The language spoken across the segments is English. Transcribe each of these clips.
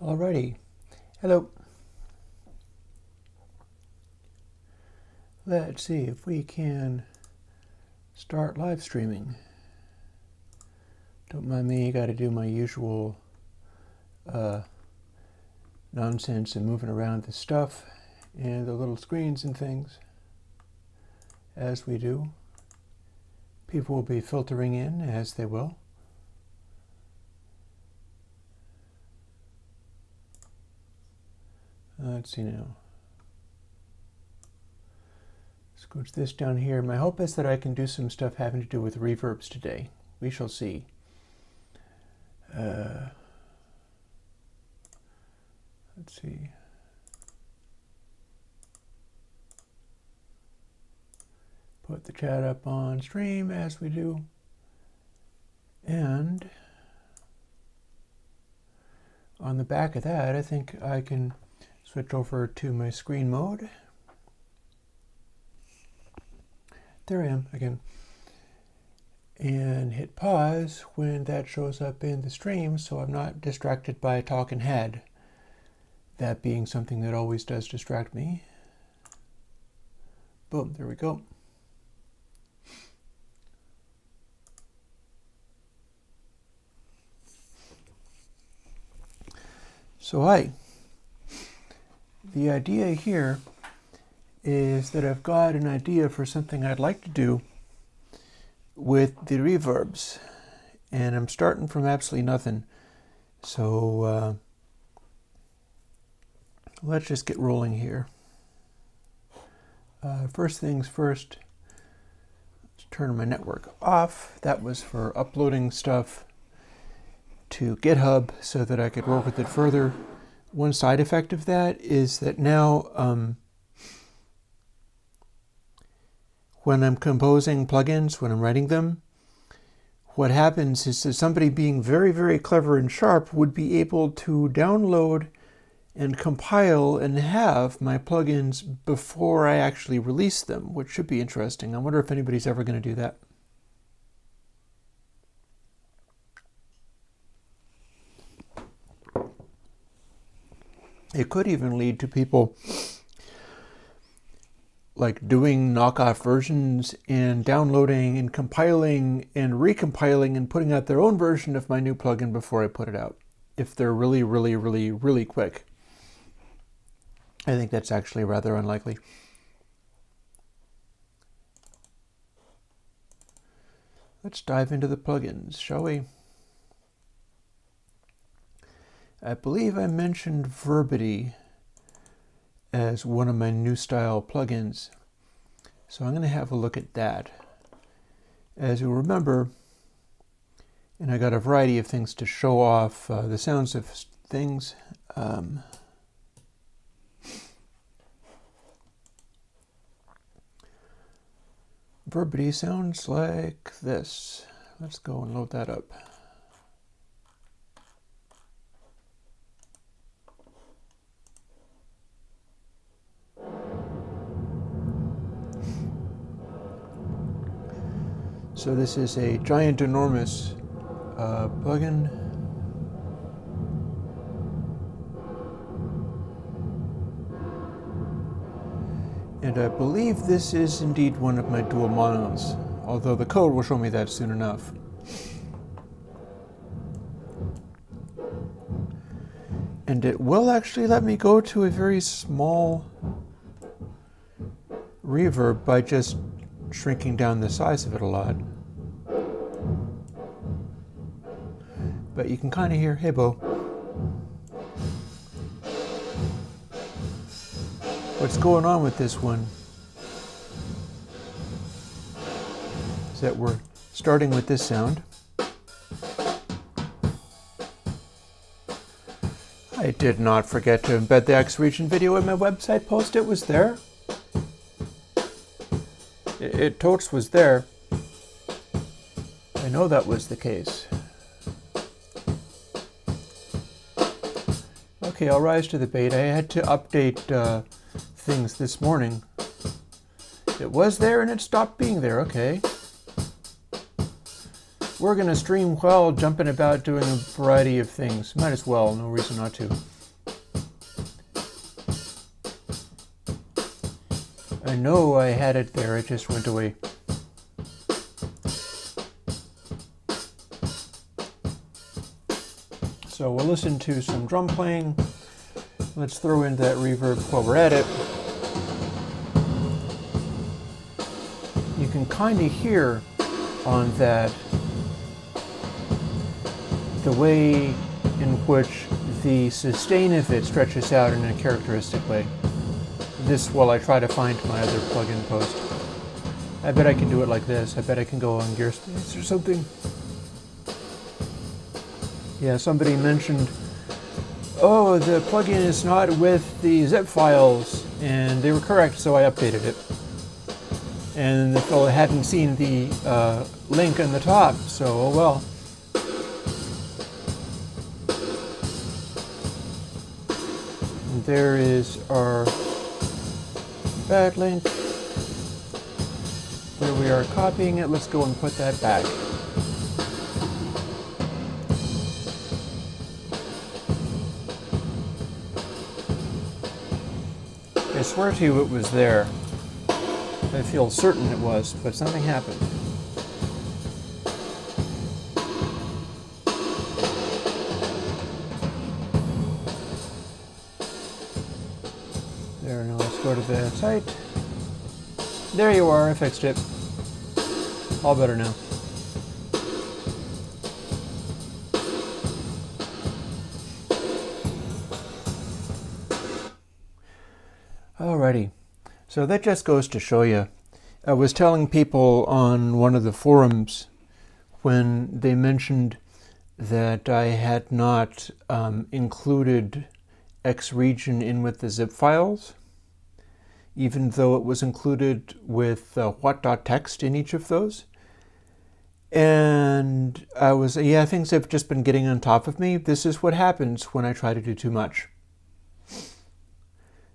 Alrighty, hello. Let's see if we can start live streaming. Don't mind me, got to do my usual nonsense and moving around the stuff and the little screens and things as we do. People will be filtering in as they will. Let's see now. Scooch this down here. My hope is that I can do some stuff having to do with reverbs today. We shall see. Let's see. Put the chat up on stream as we do. And on the back of that, I think I can switch over to my screen mode. There I am again. And hit pause when that shows up in the stream so I'm not distracted by a talking head. That being something that always does distract me. Boom, there we go. So hi. The idea here is that I've got an idea for something I'd like to do with the reverbs, and I'm starting from absolutely nothing. So let's just get rolling here. First things first, let's turn my network off. That was for uploading stuff to GitHub so that I could work with it further. One side effect of that is that now when I'm composing plugins, when I'm writing them, what happens is that somebody being very, very clever and sharp would be able to download and compile and have my plugins before I actually release them, which should be interesting. I wonder if anybody's ever going to do that. It could even lead to people like doing knockoff versions and downloading and compiling and recompiling and putting out their own version of my new plugin before I put it out, if they're really, really, really, really quick. I think that's actually rather unlikely. Let's dive into the plugins, shall we? I believe I mentioned Verbity as one of my new style plugins. So I'm going to have a look at that. As you'll remember, and I got a variety of things to show off the sounds of things. Verbity sounds like this. Let's go and load that up. So this is a giant, enormous plugin. And I believe this is indeed one of my dual monos, although the code will show me that soon enough. And it will actually let me go to a very small reverb by just shrinking down the size of it a lot. But you can kind of hear, hey Bo. What's going on with this one is that we're starting with this sound. I did not forget to embed the X region video in my website post. It was there. It totes was there. I know that was the case. Okay, I'll rise to the bait. I had to update things this morning. It was there and it stopped being there. Okay. we're going to stream while jumping about doing a variety of things. Might as well, no reason not to. I know I had it there, it just went away. So we'll listen to some drum playing. Let's throw in that reverb while we're at it. You can kind of hear on that the way in which the sustain of it stretches out in a characteristic way. This while I try to find my other plugin post. I bet I can do it like this. I bet I can go on Gearspace or something. Yeah, somebody mentioned, oh, the plugin is not with the zip files, and they were correct, so I updated it. And the fellow hadn't seen the link on the top, so oh well. And there is our bad link. Where we are copying it, let's go and put that back. I swear to you it was there. I feel certain it was, but something happened. There, now let's go to the site. There you are, I fixed it. All better now. Alrighty, so that just goes to show you. I was telling people on one of the forums when they mentioned that I had not included X region in with the zip files, even though it was included with what.txt in each of those. And I was, yeah, things have just been getting on top of me. This is what happens when I try to do too much.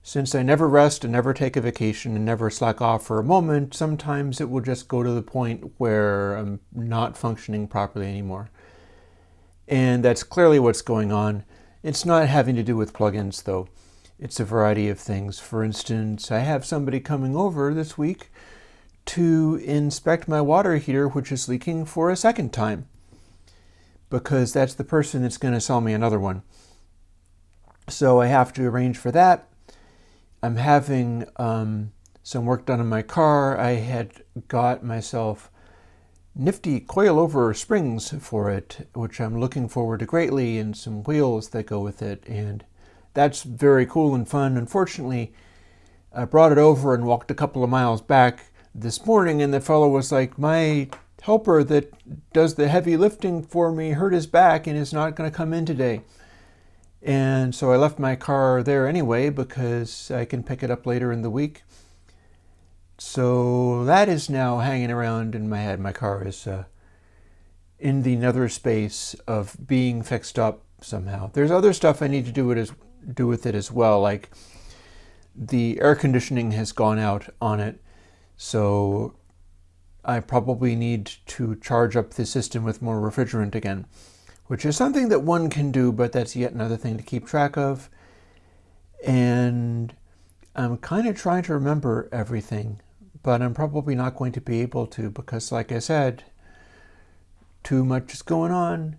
Since I never rest and never take a vacation and never slack off for a moment, sometimes it will just go to the point where I'm not functioning properly anymore. And that's clearly what's going on. It's not having to do with plugins, though. It's a variety of things. For instance, I have somebody coming over this week to inspect my water heater, which is leaking for a second time, because that's the person that's going to sell me another one. So I have to arrange for that. I'm having some work done on my car. I had got myself nifty coilover springs for it, which I'm looking forward to greatly, and some wheels that go with it, and that's very cool and fun. Unfortunately, I brought it over and walked a couple of miles back this morning, and the fellow was like, my helper that does the heavy lifting for me hurt his back and is not going to come in today. And so I left my car there anyway because I can pick it up later in the week. So that is now hanging around in my head. My car is in the nether space of being fixed up somehow. There's other stuff I need to do with it as well, like the air conditioning has gone out on it, so I probably need to charge up the system with more refrigerant again, which is something that one can do, but that's yet another thing to keep track of. And I'm kind of trying to remember everything, but I'm probably not going to be able to because, like I said, too much is going on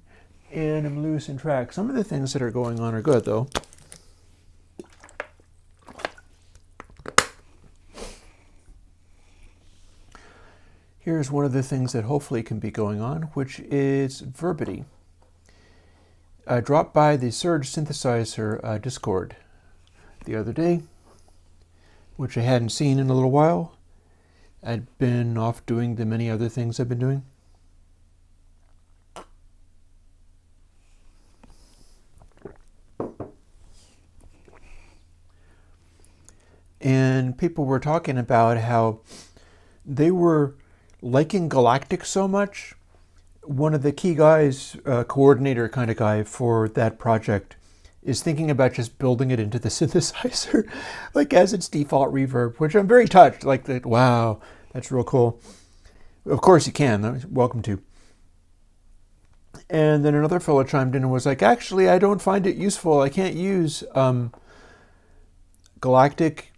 and I'm losing track. Some of the things that are going on are good, though. Here's one of the things that hopefully can be going on, which is Verbity. I dropped by the Surge Synthesizer Discord the other day, which I hadn't seen in a little while. I'd been off doing the many other things I've been doing. And people were talking about how they were liking Galactic so much. One of the key guys, coordinator kind of guy for that project, is thinking about just building it into the synthesizer, like as its default reverb, which I'm very touched. Like that, wow, that's real cool. Of course you can, welcome to. And then another fellow chimed in and was like, actually, I don't find it useful. I can't use galactic.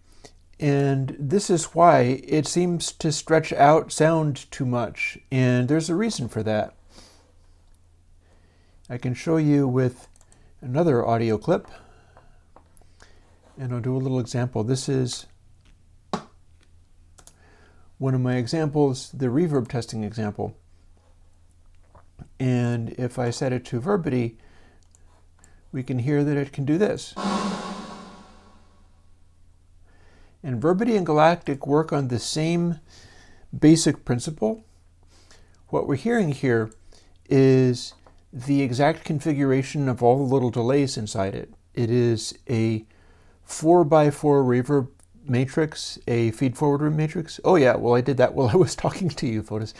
And this is why it seems to stretch out sound too much. And there's a reason for that. I can show you with another audio clip. And I'll do a little example. This is one of my examples, the reverb testing example. And if I set it to verbity, we can hear that it can do this. And verbity and galactic work on the same basic principle. What we're hearing here is the exact configuration of all the little delays inside it. It is a 4x4 reverb matrix, a feed-forward matrix. Oh yeah, well I did that while I was talking to you, Fotis.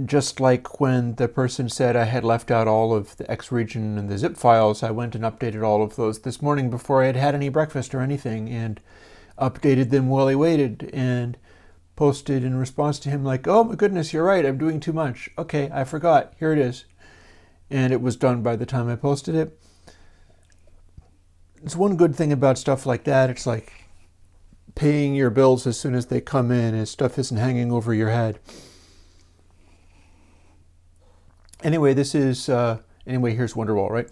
Just like when the person said I had left out all of the X region and the zip files, I went and updated all of those this morning before I had had any breakfast or anything, and updated them while I waited, and posted in response to him like, oh my goodness, you're right, I'm doing too much. Okay, I forgot, here it is. And it was done by the time I posted it. It's one good thing about stuff like that. It's like paying your bills as soon as they come in, as stuff isn't hanging over your head. Anyway, this is, here's Wonderwall, right?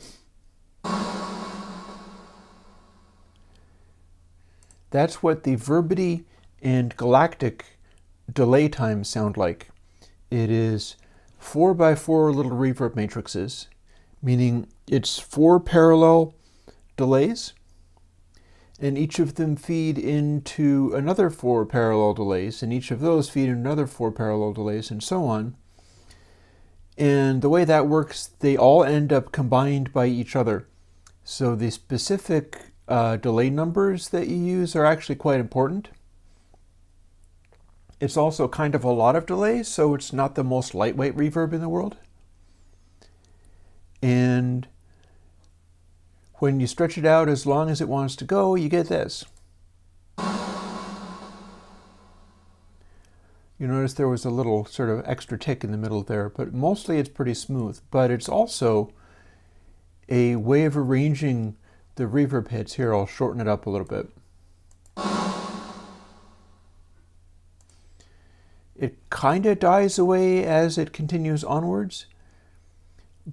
That's what the verbity and galactic delay times sound like. It is 4x4 little reverb matrices, meaning it's 4 parallel delays, and each of them feed into another 4 parallel delays, and each of those feed another 4 parallel delays, and so on. And the way that works, they all end up combined by each other. So the specific delay numbers that you use are actually quite important. It's also kind of a lot of delays, so it's not the most lightweight reverb in the world. And when you stretch it out as long as it wants to go, you get this. You notice there was a little sort of extra tick in the middle there, but mostly it's pretty smooth. But it's also a way of arranging the reverb hits. Here, I'll shorten it up a little bit. It kind of dies away as it continues onwards,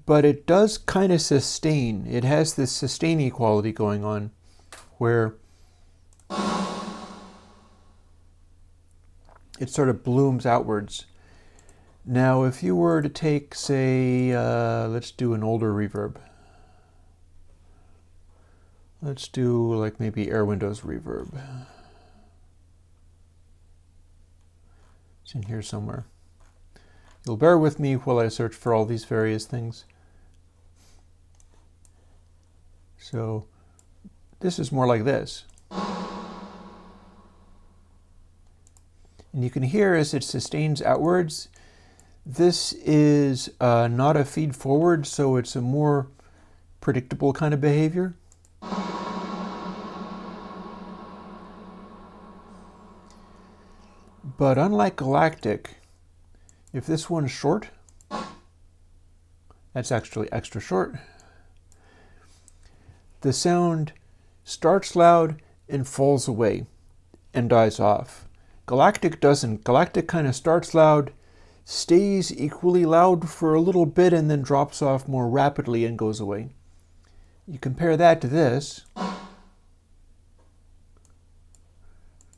but it does kind of sustain. It has this sustain quality going on where it sort of blooms outwards. Now, if you were to take, say, let's do an older reverb. Let's do like maybe Airwindows reverb. It's in here somewhere. You'll bear with me while I search for all these various things. So this is more like this. And you can hear as it sustains outwards, this is not a feed forward, so it's a more predictable kind of behavior. But unlike galactic, if this one's short, that's actually extra short, the sound starts loud and falls away and dies off. Galactic doesn't. Galactic kind of starts loud, stays equally loud for a little bit, and then drops off more rapidly and goes away. You compare that to this,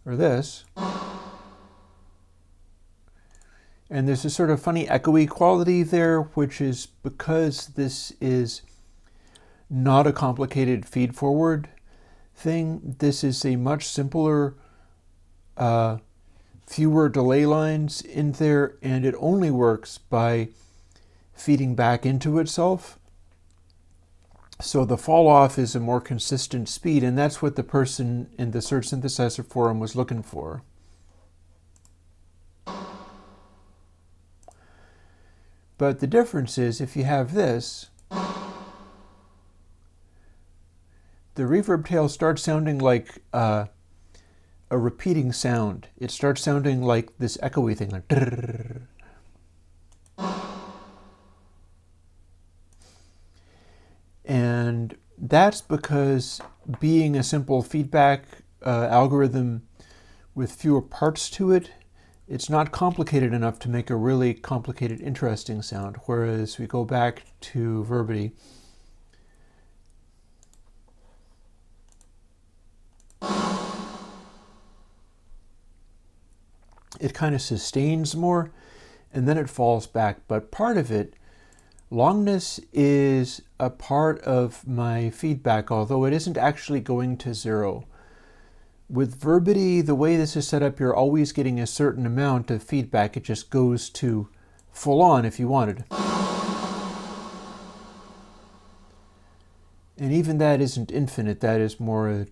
or this, and there's a sort of funny echoey quality there, which is because this is not a complicated feed-forward thing. This is a much simpler, fewer delay lines in there, and it only works by feeding back into itself. So the fall off is a more consistent speed, and that's what the person in the Search Synthesizer forum was looking for. But the difference is, if you have this, the reverb tail starts sounding like a repeating sound. It starts sounding like this echoey thing, like drrrr. that's because being a simple feedback algorithm with fewer parts to it, it's not complicated enough to make a really complicated, interesting sound. Whereas we go back to Verbity, it kind of sustains more and then it falls back. But part of it, longness, is a part of my feedback, although it isn't actually going to zero. With Verbity, the way this is set up, you're always getting a certain amount of feedback. It just goes to full on if you wanted. And even that isn't infinite. That is more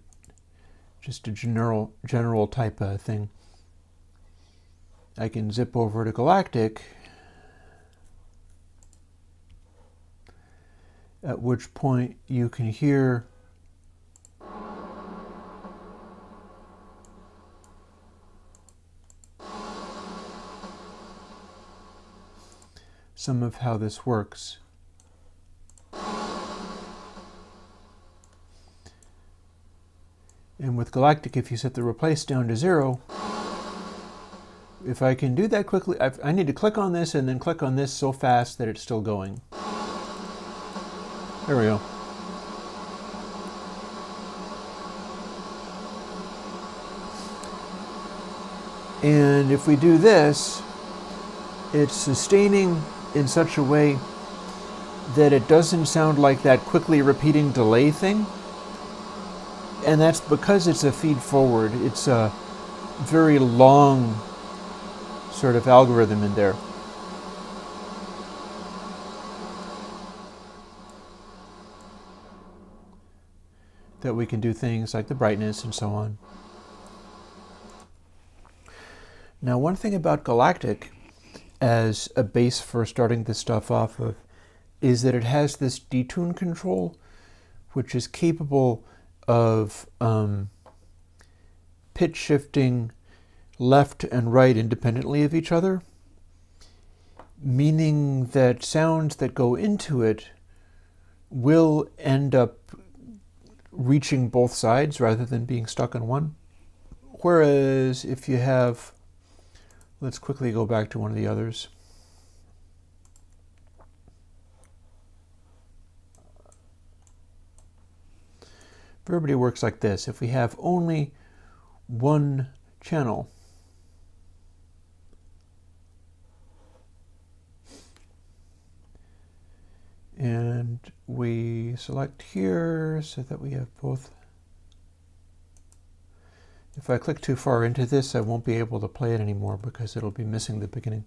just a general type of thing. I can zip over to Galactic, at which point you can hear some of how this works. And with Galactic, if you set the replace down to 0, if I can do that quickly, I need to click on this and then click on this so fast that it's still going. There we go. And if we do this, it's sustaining in such a way that it doesn't sound like that quickly repeating delay thing. And that's because it's a feed forward. It's a very long sort of algorithm in there. That we can do things like the brightness and so on. Now, one thing about Galactic as a base for starting this stuff off of is that it has this detune control, which is capable of pitch shifting left and right independently of each other, meaning that sounds that go into it will end up reaching both sides rather than being stuck on one. Whereas if you have, let's quickly go back to one of the others. Verbity works like this. If we have only one channel, and we select here so that we have both. If I click too far into this, I won't be able to play it anymore because it'll be missing the beginning.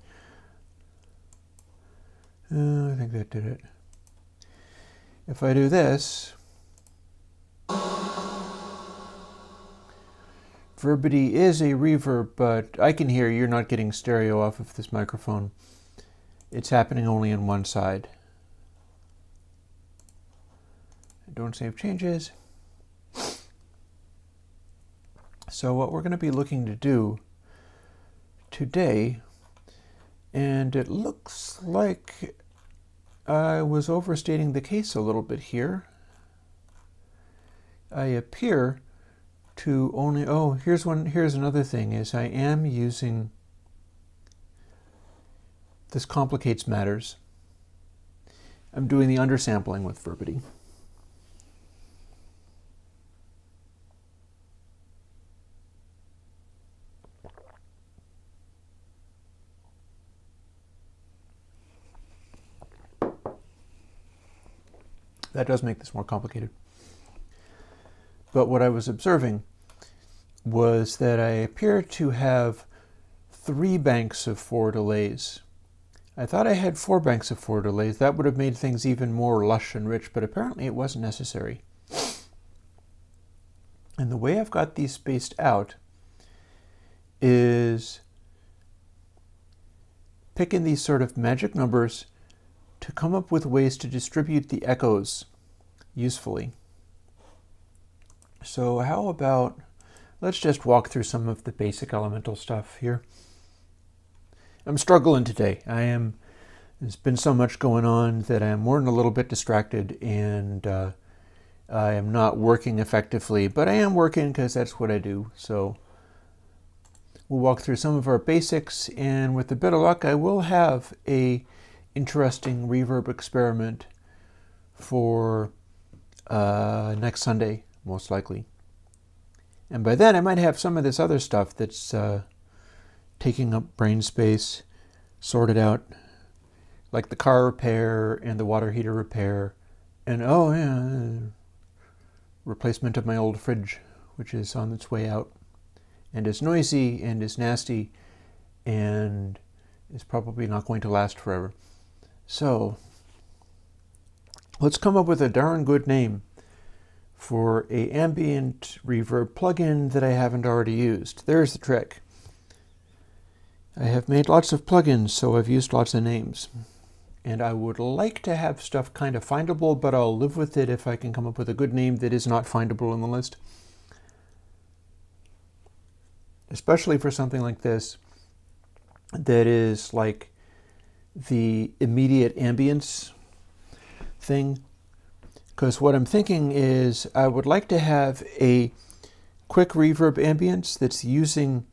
I think that did it. If I do this, Verbity is a reverb, but I can hear you're not getting stereo off of this microphone. It's happening only on one side. Don't save changes. So what we're going to be looking to do today, and it looks like I was overstating the case a little bit here. I appear to only, here's another thing, is I am using, this complicates matters. I'm doing the undersampling with Verbity. That does make this more complicated. But what I was observing was that I appear to have 3 banks of 4 delays. I thought I had 4 banks of 4 delays. That would have made things even more lush and rich, but apparently it wasn't necessary. And the way I've got these spaced out is picking these sort of magic numbers to come up with ways to distribute the echoes usefully. So how about, let's just walk through some of the basic elemental stuff here. I'm struggling today. There's been so much going on that I'm more than a little bit distracted, and I am not working effectively, but I am working because that's what I do. So we'll walk through some of our basics, and with a bit of luck, I will have a interesting reverb experiment for next Sunday, most likely. And by then, I might have some of this other stuff that's taking up brain space sorted out, like the car repair and the water heater repair, and oh yeah, replacement of my old fridge, which is on its way out, and is noisy and is nasty and is probably not going to last forever. So let's come up with a darn good name for a ambient reverb plugin that I haven't already used. There's the trick. I have made lots of plugins, so I've used lots of names. And I would like to have stuff kind of findable, but I'll live with it if I can come up with a good name that is not findable in the list. Especially for something like this, that is like the immediate ambience thing. Because what I'm thinking is I would like to have a quick reverb ambience that's using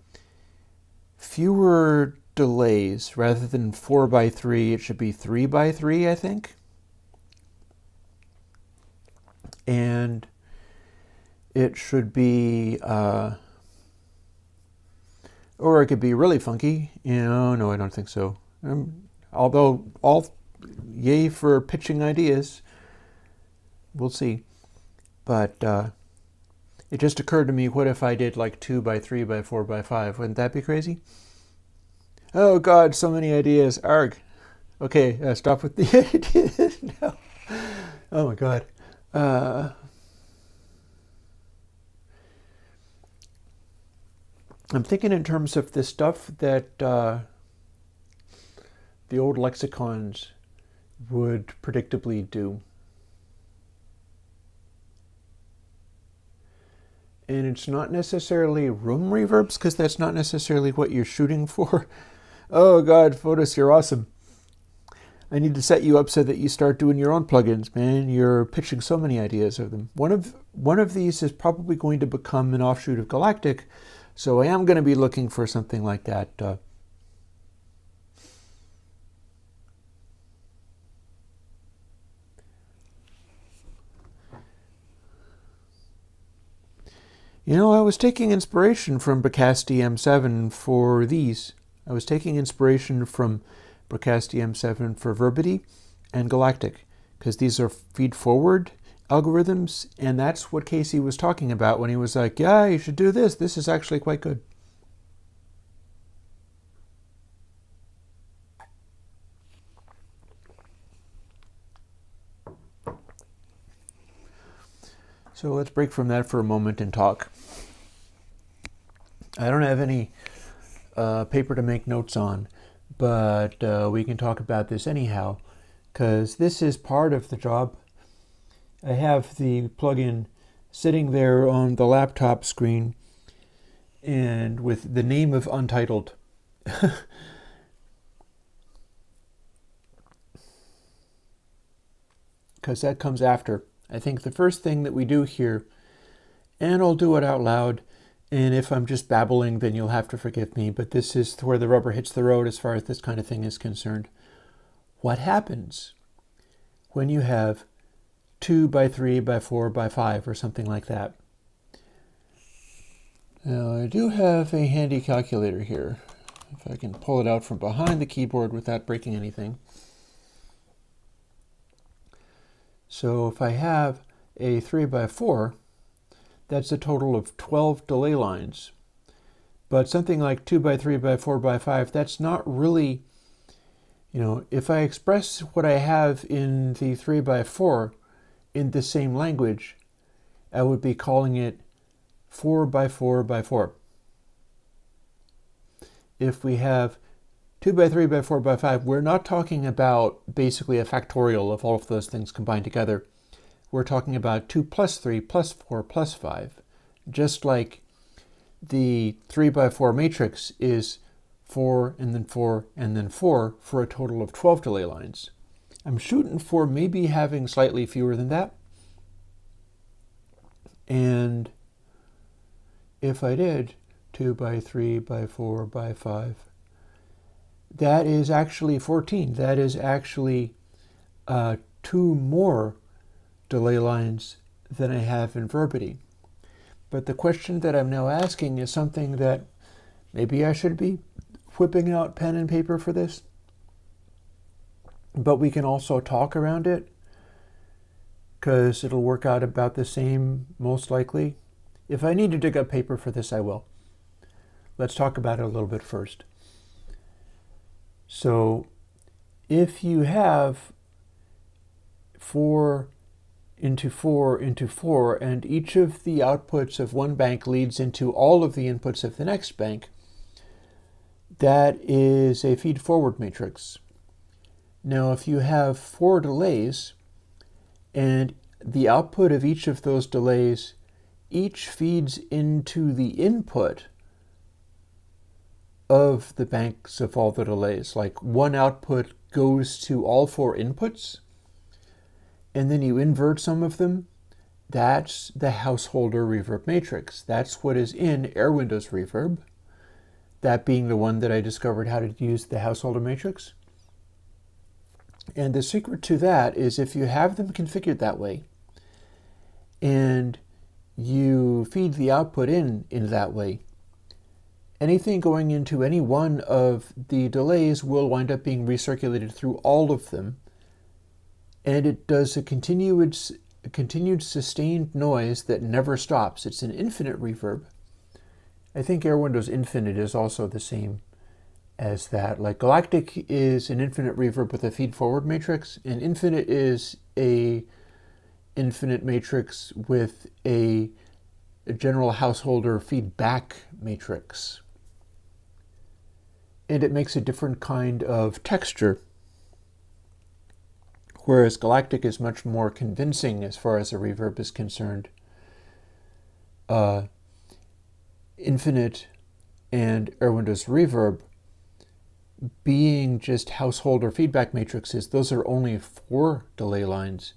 fewer delays. Rather than 4x3, it should be 3x3, I think. And it should be, or it could be really funky. No, I don't think so. Although, yay for pitching ideas. We'll see. But it just occurred to me, what if I did like 2x3x4x5? Wouldn't that be crazy? Oh God, so many ideas. Arg. Okay, stop with the ideas now. Oh my God. I'm thinking in terms of the stuff that the old lexicons would predictably do. And it's not necessarily room reverbs, because that's not necessarily what you're shooting for. Oh God, Fotis, you're awesome. I need to set you up so that you start doing your own plugins, man. You're pitching so many ideas of them. One of these is probably going to become an offshoot of Galactic, so I am going to be looking for something like that. You know, I was taking inspiration from Bricasti M7 for these. I was taking inspiration from Bricasti M7 for Verbity and Galactic, because these are feed-forward algorithms, and that's what Casey was talking about when he was like, yeah, you should do this. This is actually quite good. So let's break from that for a moment and talk. I don't have any paper to make notes on, but we can talk about this anyhow, because this is part of the job. I have the plugin sitting there on the laptop screen, and with the name of Untitled. Because that comes after. I think the first thing that we do here, and I'll do it out loud, and if I'm just babbling, then you'll have to forgive me, but this is where the rubber hits the road as far as this kind of thing is concerned. What happens when you have 2x3x4x5 or something like that? Now, I do have a handy calculator here. If I can pull it out from behind the keyboard without breaking anything. So if I have a 3x4, that's a total of 12 delay lines. But something like 2x3x4x5, that's not really, if I express what I have in the 3x4 in the same language, I would be calling it 4x4x4. If we have 2x3x4x5, we're not talking about basically a factorial of all of those things combined together. We're talking about 2 plus 3 plus 4 plus 5. Just like the 3x4 matrix is 4 and then 4 and then 4 for a total of 12 delay lines. I'm shooting for maybe having slightly fewer than that. And if I did 2 by 3 by 4 by 5, that is actually 14. That is actually 2 more delay lines than I have in verbity. But the question that I'm now asking is something that maybe I should be whipping out pen and paper for this, but we can also talk around it because it'll work out about the same most likely. If I need to dig up paper for this, I will. Let's talk about it a little bit first. So if you have 4 into 4 into 4, and each of the outputs of one bank leads into all of the inputs of the next bank, that is a feed-forward matrix. Now, if you have 4 delays, and the output of each of those delays each feeds into the input of the banks of all the delays, like one output goes to all 4 inputs, and then you invert some of them, that's the householder reverb matrix. That's what is in Airwindows Reverb, that being the one that I discovered how to use the householder matrix. And the secret to that is if you have them configured that way, and you feed the output in that way, anything going into any one of the delays will wind up being recirculated through all of them, and it does a continued sustained noise that never stops. It's an infinite reverb. I think Airwindows Infinite is also the same as that. Like Galactic is an infinite reverb with a feed-forward matrix, and Infinite is a infinite matrix with a general householder feedback matrix. And it makes a different kind of texture, whereas Galactic is much more convincing as far as a reverb is concerned. Infinite and Airwindows Reverb, being just householder feedback matrices, those are only 4 delay lines,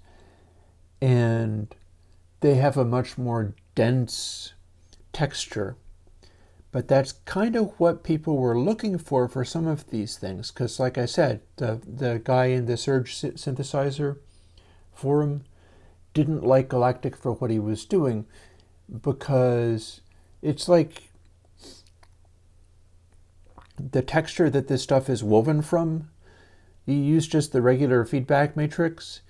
and they have a much more dense texture. But that's kind of what people were looking for some of these things, because like I said, the guy in the Surge synthesizer forum didn't like Galactic for what he was doing, because it's like the texture that this stuff is woven from. You use just the regular feedback matrix,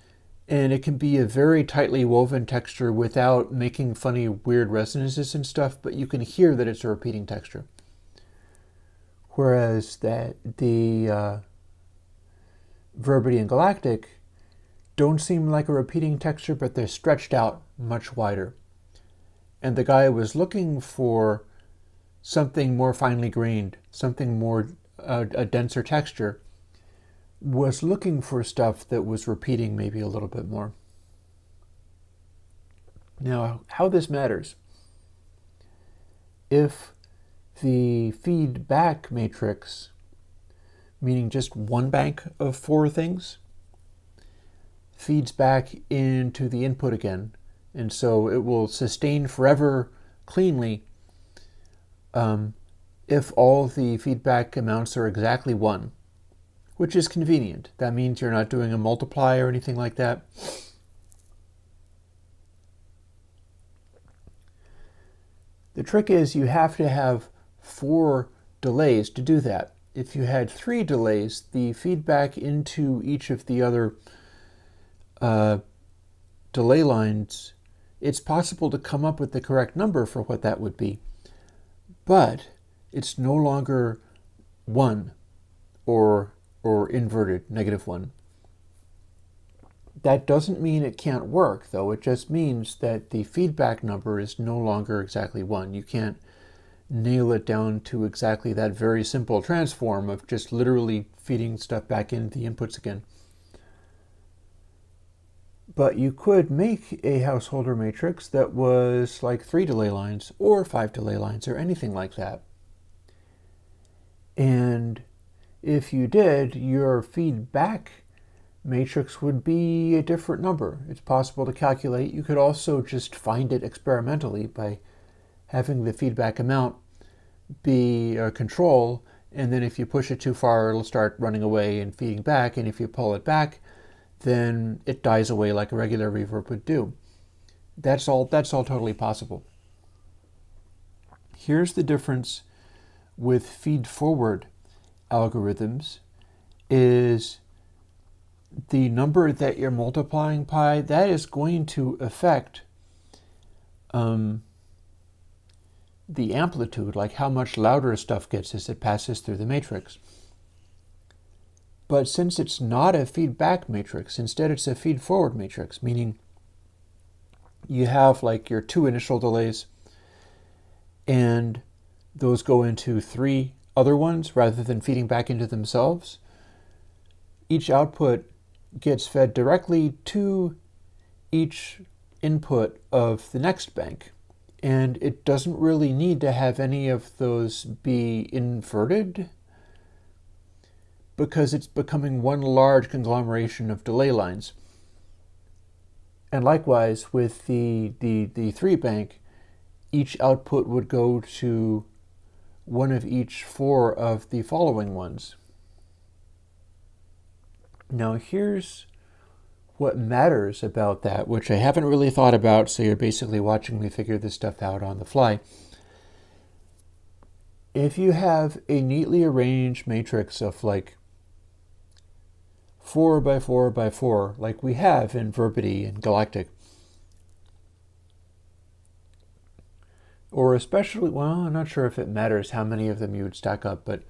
and it can be a very tightly woven texture without making funny, weird resonances and stuff, but you can hear that it's a repeating texture. Whereas the Verbity and Galactic don't seem like a repeating texture, but they're stretched out much wider. And the guy was looking for something more finely grained, something more, a denser texture, was looking for stuff that was repeating maybe a little bit more. Now, how this matters. If the feedback matrix, meaning just one bank of 4 things, feeds back into the input again, and so it will sustain forever cleanly if all the feedback amounts are exactly 1, which is convenient. That means you're not doing a multiply or anything like that. The trick is you have to have 4 delays to do that. If you had 3 delays, the feedback into each of the other delay lines, it's possible to come up with the correct number for what that would be. But it's no longer 1 or inverted, -1. That doesn't mean it can't work, though. It just means that the feedback number is no longer exactly 1. You can't nail it down to exactly that very simple transform of just literally feeding stuff back into the inputs again. But you could make a householder matrix that was like 3 delay lines or 5 delay lines or anything like that. And if you did, your feedback matrix would be a different number. It's possible to calculate. You could also just find it experimentally by having the feedback amount be a control, and then if you push it too far, it'll start running away and feeding back, and if you pull it back, then it dies away like a regular reverb would do. That's all totally possible. Here's the difference with feed-forward algorithms is the number that you're multiplying by, that is going to affect the amplitude, like how much louder stuff gets as it passes through the matrix. But since it's not a feedback matrix, instead it's a feed-forward matrix, meaning you have like your 2 initial delays, and those go into 3 other ones rather than feeding back into themselves. Each output gets fed directly to each input of the next bank, and it doesn't really need to have any of those be inverted because it's becoming one large conglomeration of delay lines. And likewise with the 3 bank, each output would go to one of each 4 of the following ones. Now here's what matters about that, which I haven't really thought about, so you're basically watching me figure this stuff out on the fly. If you have a neatly arranged matrix of like 4 by 4 by 4, like we have in Verbity and Galactic, or especially, well, I'm not sure if it matters how many of them you would stack up, but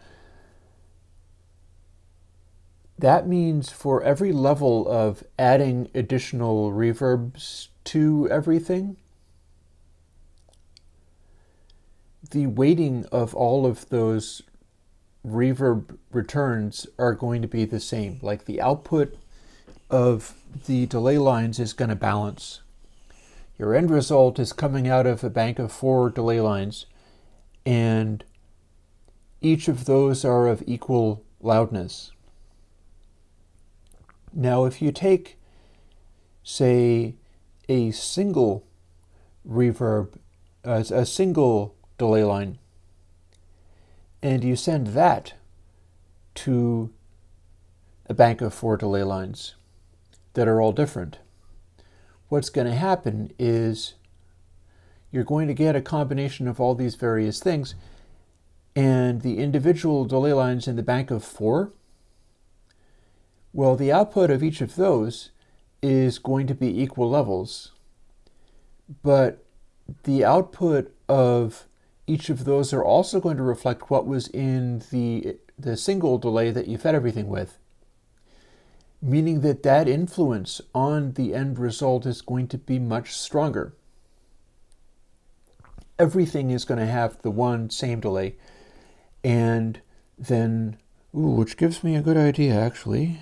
that means for every level of adding additional reverbs to everything, the weighting of all of those reverb returns are going to be the same. Like the output of the delay lines is going to balance. Your end result is coming out of a bank of 4 delay lines, and each of those are of equal loudness. Now, if you take, say, a single reverb, a single delay line, and you send that to a bank of 4 delay lines that are all different, what's going to happen is you're going to get a combination of all these various things, and the individual delay lines in the bank of 4, well, the output of each of those is going to be equal levels, but the output of each of those are also going to reflect what was in the single delay that you fed everything with, meaning that that influence on the end result is going to be much stronger. Everything is going to have the one same delay, and then, which gives me a good idea actually,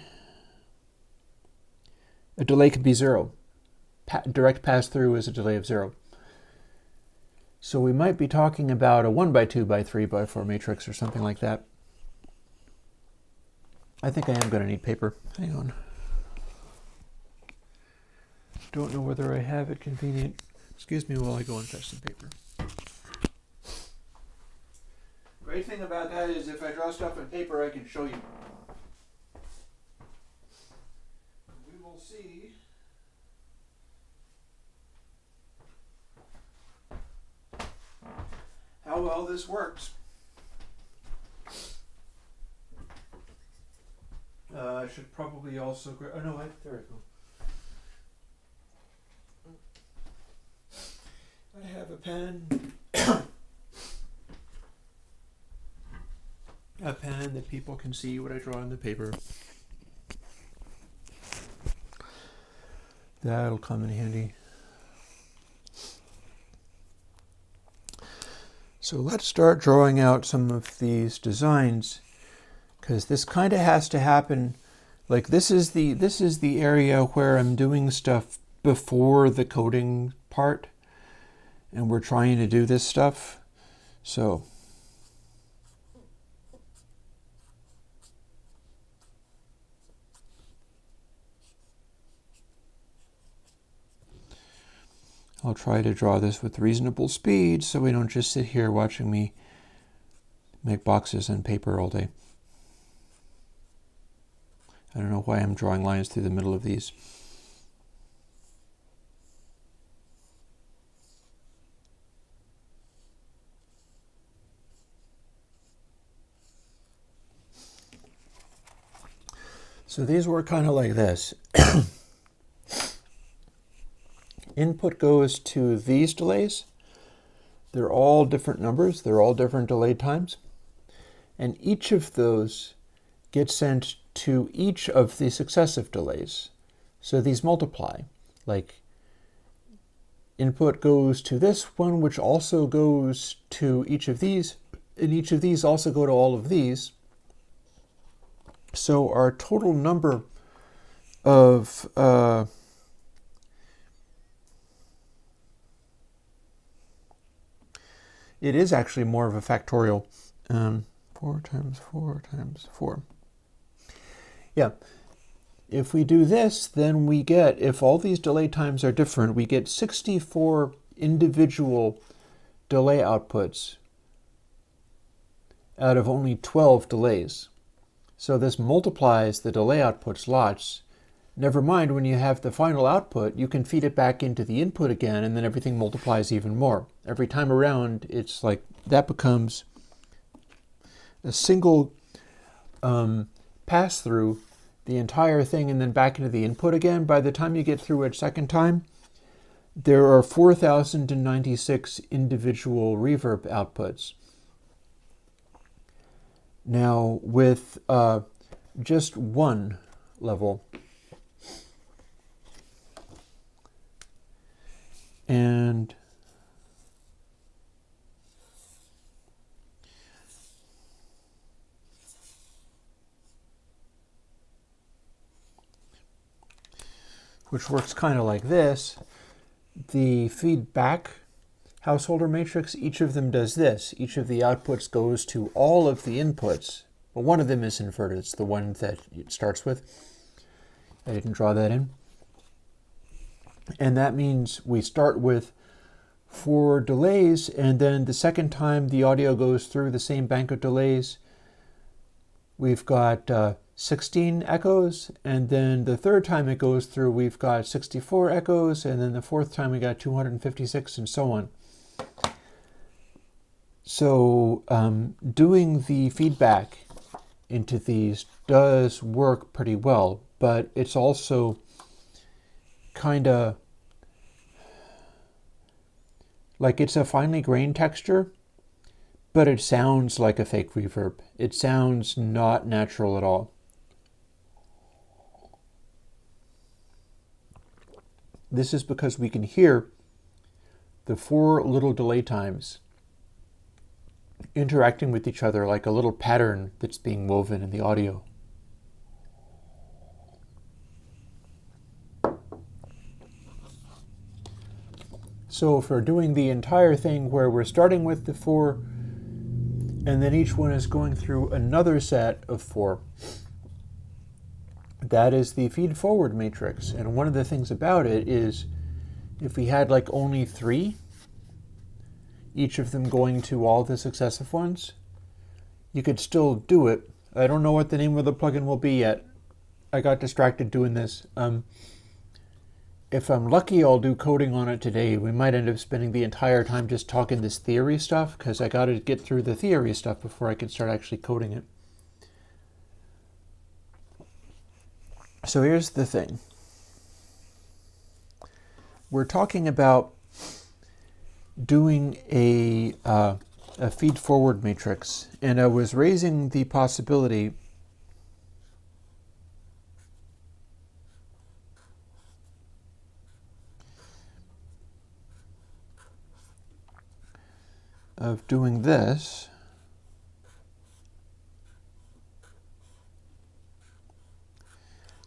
a delay could be 0. Direct pass-through is a delay of 0. So we might be talking about a 1 by 2 by 3 by 4 matrix or something like that. I think I am going to need paper. Hang on. Don't know whether I have it convenient. Excuse me while I go and fetch some paper. Great thing about that is if I draw stuff on paper, I can show you. We will see. How well this works. I should probably also grab. Oh no, there I go. I have a pen. A pen that people can see what I draw on the paper. That'll come in handy. So let's start drawing out some of these designs, because this kind of has to happen. Like this is the area where I'm doing stuff before the coding part, and we're trying to do this stuff. So I'll try to draw this with reasonable speed so we don't just sit here watching me make boxes and paper all day. I don't know why I'm drawing lines through the middle of these. So these work kind of like this. Input goes to these delays. They're all different numbers. They're all different delay times. And each of those gets sent to each of the successive delays. So these multiply. Like input goes to this one, which also goes to each of these, and each of these also go to all of these. So our total number of it is actually more of a factorial. 4 times 4 times 4. Yeah. If we do this, then we get, if all these delay times are different, we get 64 individual delay outputs out of only 12 delays. So this multiplies the delay outputs lots. Never mind, when you have the final output, you can feed it back into the input again, and then everything multiplies even more. Every time around, it's like that becomes a single pass through the entire thing and then back into the input again. By the time you get through it second time, there are 4,096 individual reverb outputs. Now, with just one level, and which works kind of like this, the feedback householder matrix, each of them does this. Each of the outputs goes to all of the inputs. Well, one of them is inverted. It's the one that it starts with. I didn't draw that in. And that means we start with 4 delays, and then the second time the audio goes through the same bank of delays, we've got 16 echoes, and then the third time it goes through, we've got 64 echoes, and then the fourth time we got 256, and so on. So doing the feedback into these does work pretty well, but it's also kind of like it's a finely grained texture, but it sounds like a fake reverb. It sounds not natural at all. This is because we can hear the 4 little delay times interacting with each other like a little pattern that's being woven in the audio. So if we're doing the entire thing where we're starting with the 4, and then each one is going through another set of 4, that is the feed forward matrix. And one of the things about it is if we had like only 3, each of them going to all the successive ones, you could still do it. I don't know what the name of the plugin will be yet. I got distracted doing this. If I'm lucky, I'll do coding on it today. We might end up spending the entire time just talking this theory stuff, because I got to get through the theory stuff before I can start actually coding it. So here's the thing. We're talking about doing a feed forward matrix, and I was raising the possibility of doing this.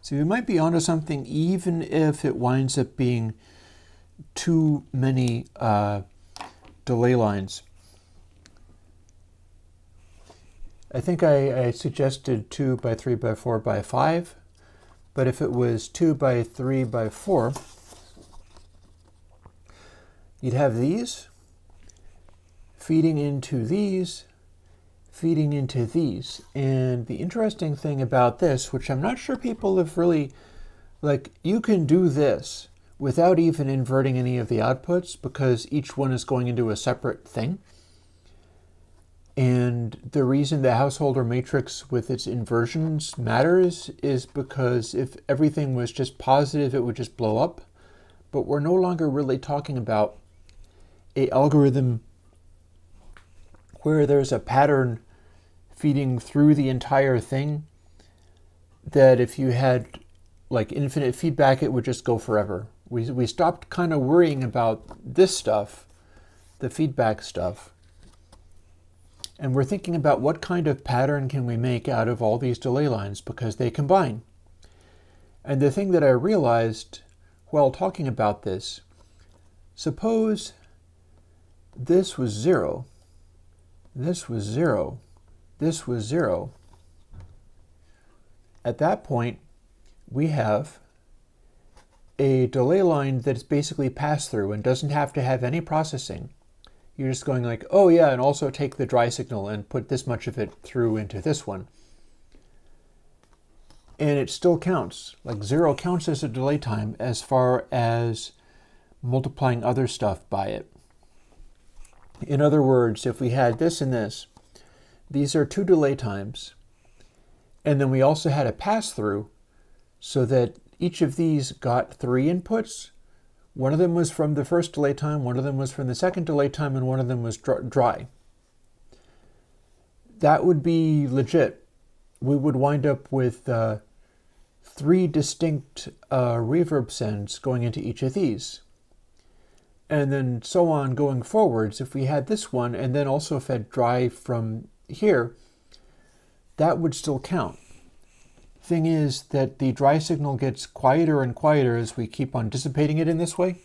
So we might be onto something, even if it winds up being too many delay lines. I think I suggested 2 by 3 by 4 by 5, but if it was 2 by 3 by 4, you'd have these feeding into these, feeding into these. And the interesting thing about this, which I'm not sure people have really, like, you can do this without even inverting any of the outputs because each one is going into a separate thing. And the reason the householder matrix with its inversions matters is because if everything was just positive, it would just blow up. But we're no longer really talking about an algorithm where there's a pattern feeding through the entire thing that if you had like infinite feedback, it would just go forever. We stopped kind of worrying about this stuff, the feedback stuff. And we're thinking about what kind of pattern can we make out of all these delay lines because they combine. And the thing that I realized while talking about this, suppose this was 0, this was 0, this was 0. At that point, we have a delay line that's basically pass-through and doesn't have to have any processing. You're just going like, oh yeah, and also take the dry signal and put this much of it through into this one. And it still counts. Like 0 counts as a delay time as far as multiplying other stuff by it. In other words, if we had this and this, these are 2 delay times. And then we also had a pass-through so that each of these got 3 inputs. One of them was from the first delay time, one of them was from the second delay time, and one of them was dry. That would be legit. We would wind up with 3 distinct reverb sends going into each of these. And then so on going forwards, if we had this one and then also fed dry from here, that would still count. Thing is that the dry signal gets quieter and quieter as we keep on dissipating it in this way.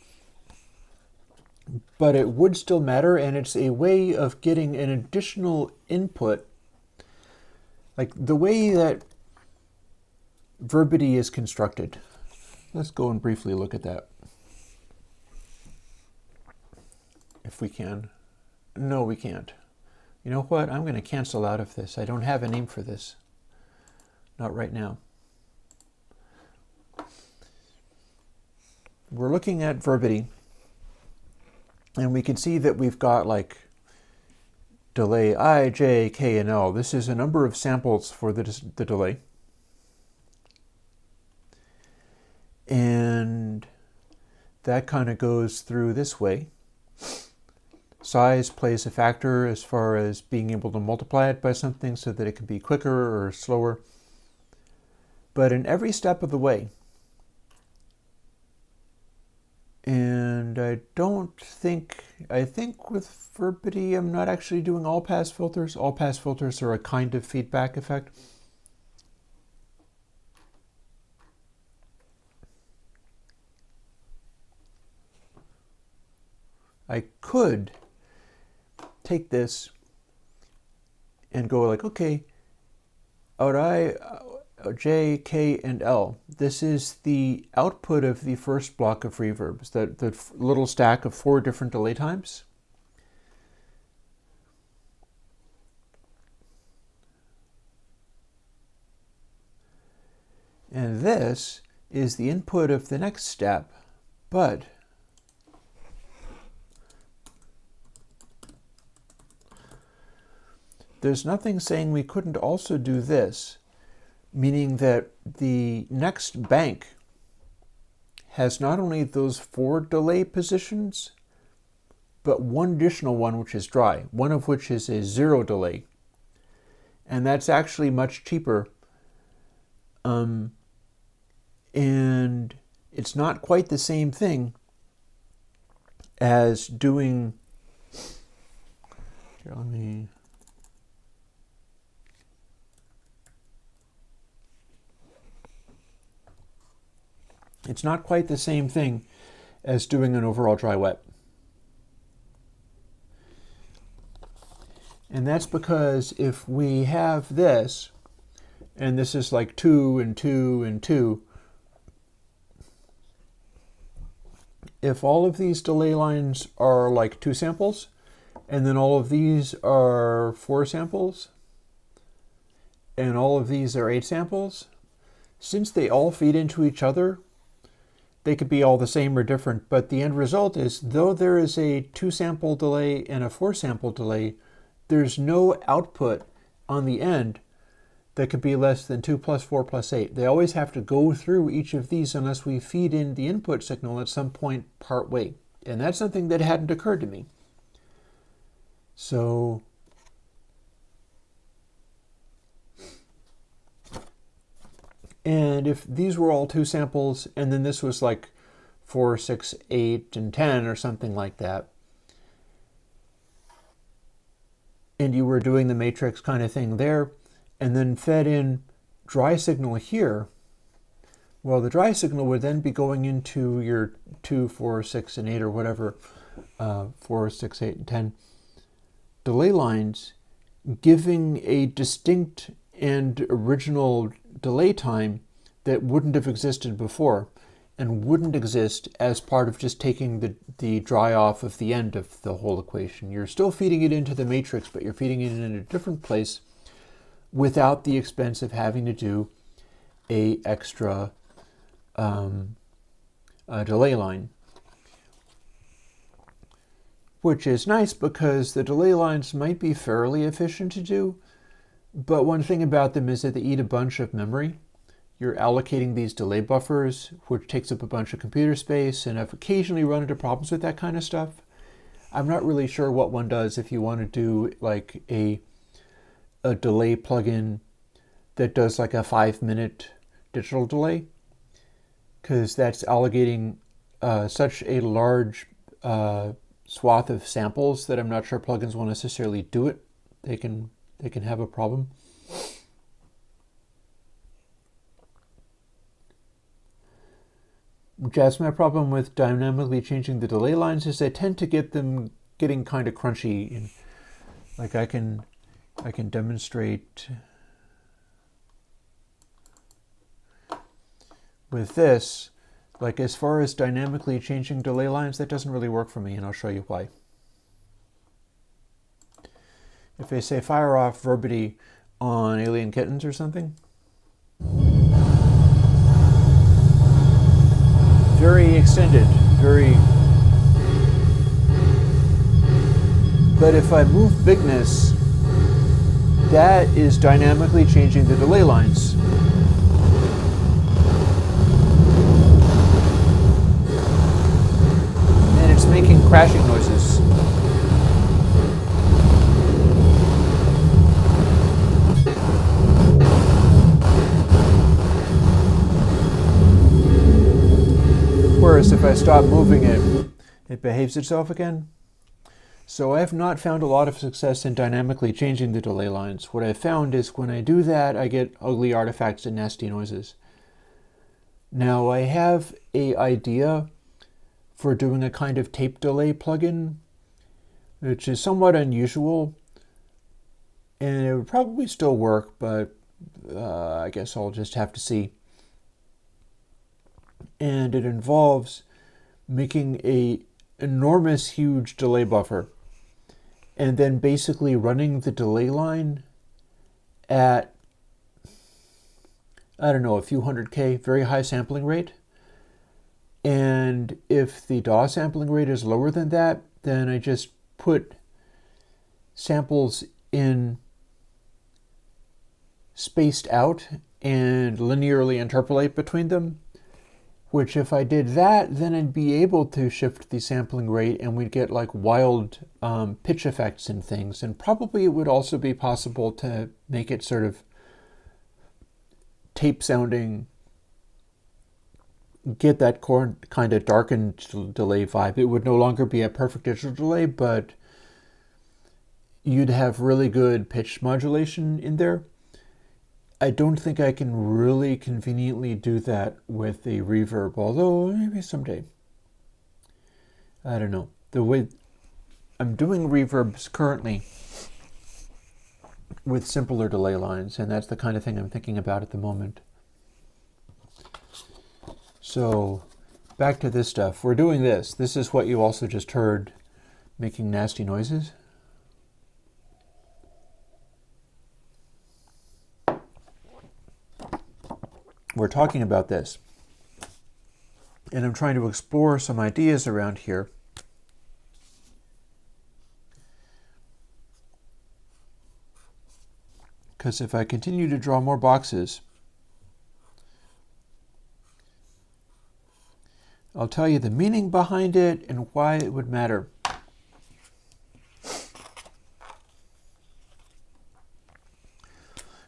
But it would still matter, and it's a way of getting an additional input. Like the way that verbity is constructed. Let's go and briefly look at that. If we can. No, we can't. You know what? I'm going to cancel out of this. I don't have a name for this. Not right now. We're looking at verbity, and we can see that we've got like delay I, J, K, and L. This is a number of samples for the delay. And that kind of goes through this way. Size plays a factor as far as being able to multiply it by something so that it can be quicker or slower. But in every step of the way, and I think with verbity, I'm not actually doing all pass filters. All pass filters are a kind of feedback effect. I could take this and go like, okay, out I, J, K, and L. This is the output of the first block of reverbs, the little stack of 4 different delay times. And this is the input of the next step, but there's nothing saying we couldn't also do this, meaning that the next bank has not only those 4 delay positions, but one additional one which is dry, one of which is a 0 delay. And that's actually much cheaper. And it's not quite the same thing as doing, here, let me, it's not quite the same thing as doing an overall dry wet. And that's because if we have this, and this is like 2 and 2 and 2, if all of these delay lines are like 2 samples, and then all of these are 4 samples, and all of these are 8 samples, since they all feed into each other, they could be all the same or different, but the end result is, though there is a 2 sample delay and a 4 sample delay, there's no output on the end that could be less than 2 plus 4 plus 8. They always have to go through each of these unless we feed in the input signal at some point part way. And that's something that hadn't occurred to me. So and if these were all 2 samples, and then this was like 4, 6, 8, and 10 or something like that, and you were doing the matrix kind of thing there, and then fed in dry signal here, well, the dry signal would then be going into your 2, 4, 6, and 8 or whatever, 4, 6, 8, and 10 delay lines, giving a distinct and original delay time that wouldn't have existed before and wouldn't exist as part of just taking the dry off of the end of the whole equation. You're still feeding it into the matrix, but you're feeding it in a different place without the expense of having to do a extra delay line. Which is nice because the delay lines might be fairly efficient to do, but one thing about them is that they eat a bunch of memory. You're allocating these delay buffers, which takes up a bunch of computer space, and I've occasionally run into problems with that kind of stuff. I'm not really sure what one does if you want to do like a delay plugin that does like a 5-minute digital delay, because that's allocating such a large swath of samples that I'm not sure plugins will necessarily do it. They can have a problem. That's my problem with dynamically changing the delay lines, is I tend to get them getting kind of crunchy. And like I can demonstrate with this. Like as far as dynamically changing delay lines, that doesn't really work for me, and I'll show you why. If I say fire off Verbity on Alien Kittens or something, very extended, very. But if I move bigness, that is dynamically changing the delay lines. And it's making crashing noises. Whereas if I stop moving it, it behaves itself again. So I have not found a lot of success in dynamically changing the delay lines. What I've found is when I do that, I get ugly artifacts and nasty noises. Now I have an idea for doing a kind of tape delay plugin, which is somewhat unusual, and it would probably still work, but I guess I'll just have to see. And it involves making a enormous, huge delay buffer, and then basically running the delay line at, I don't know, a few hundred K, very high sampling rate. And if the DAW sampling rate is lower than that, then I just put samples in spaced out and linearly interpolate between them. Which if I did that, then I'd be able to shift the sampling rate and we'd get like wild pitch effects and things. And probably it would also be possible to make it sort of tape sounding, get that kind of darkened delay vibe. It would no longer be a perfect digital delay, but you'd have really good pitch modulation in there. I don't think I can really conveniently do that with a reverb, although maybe someday. I don't know. The way I'm doing reverbs currently with simpler delay lines, and that's the kind of thing I'm thinking about at the moment. So back to this stuff. We're doing this. This is what you also just heard making nasty noises. We're talking about this. And I'm trying to explore some ideas around here. Because if I continue to draw more boxes, I'll tell you the meaning behind it and why it would matter.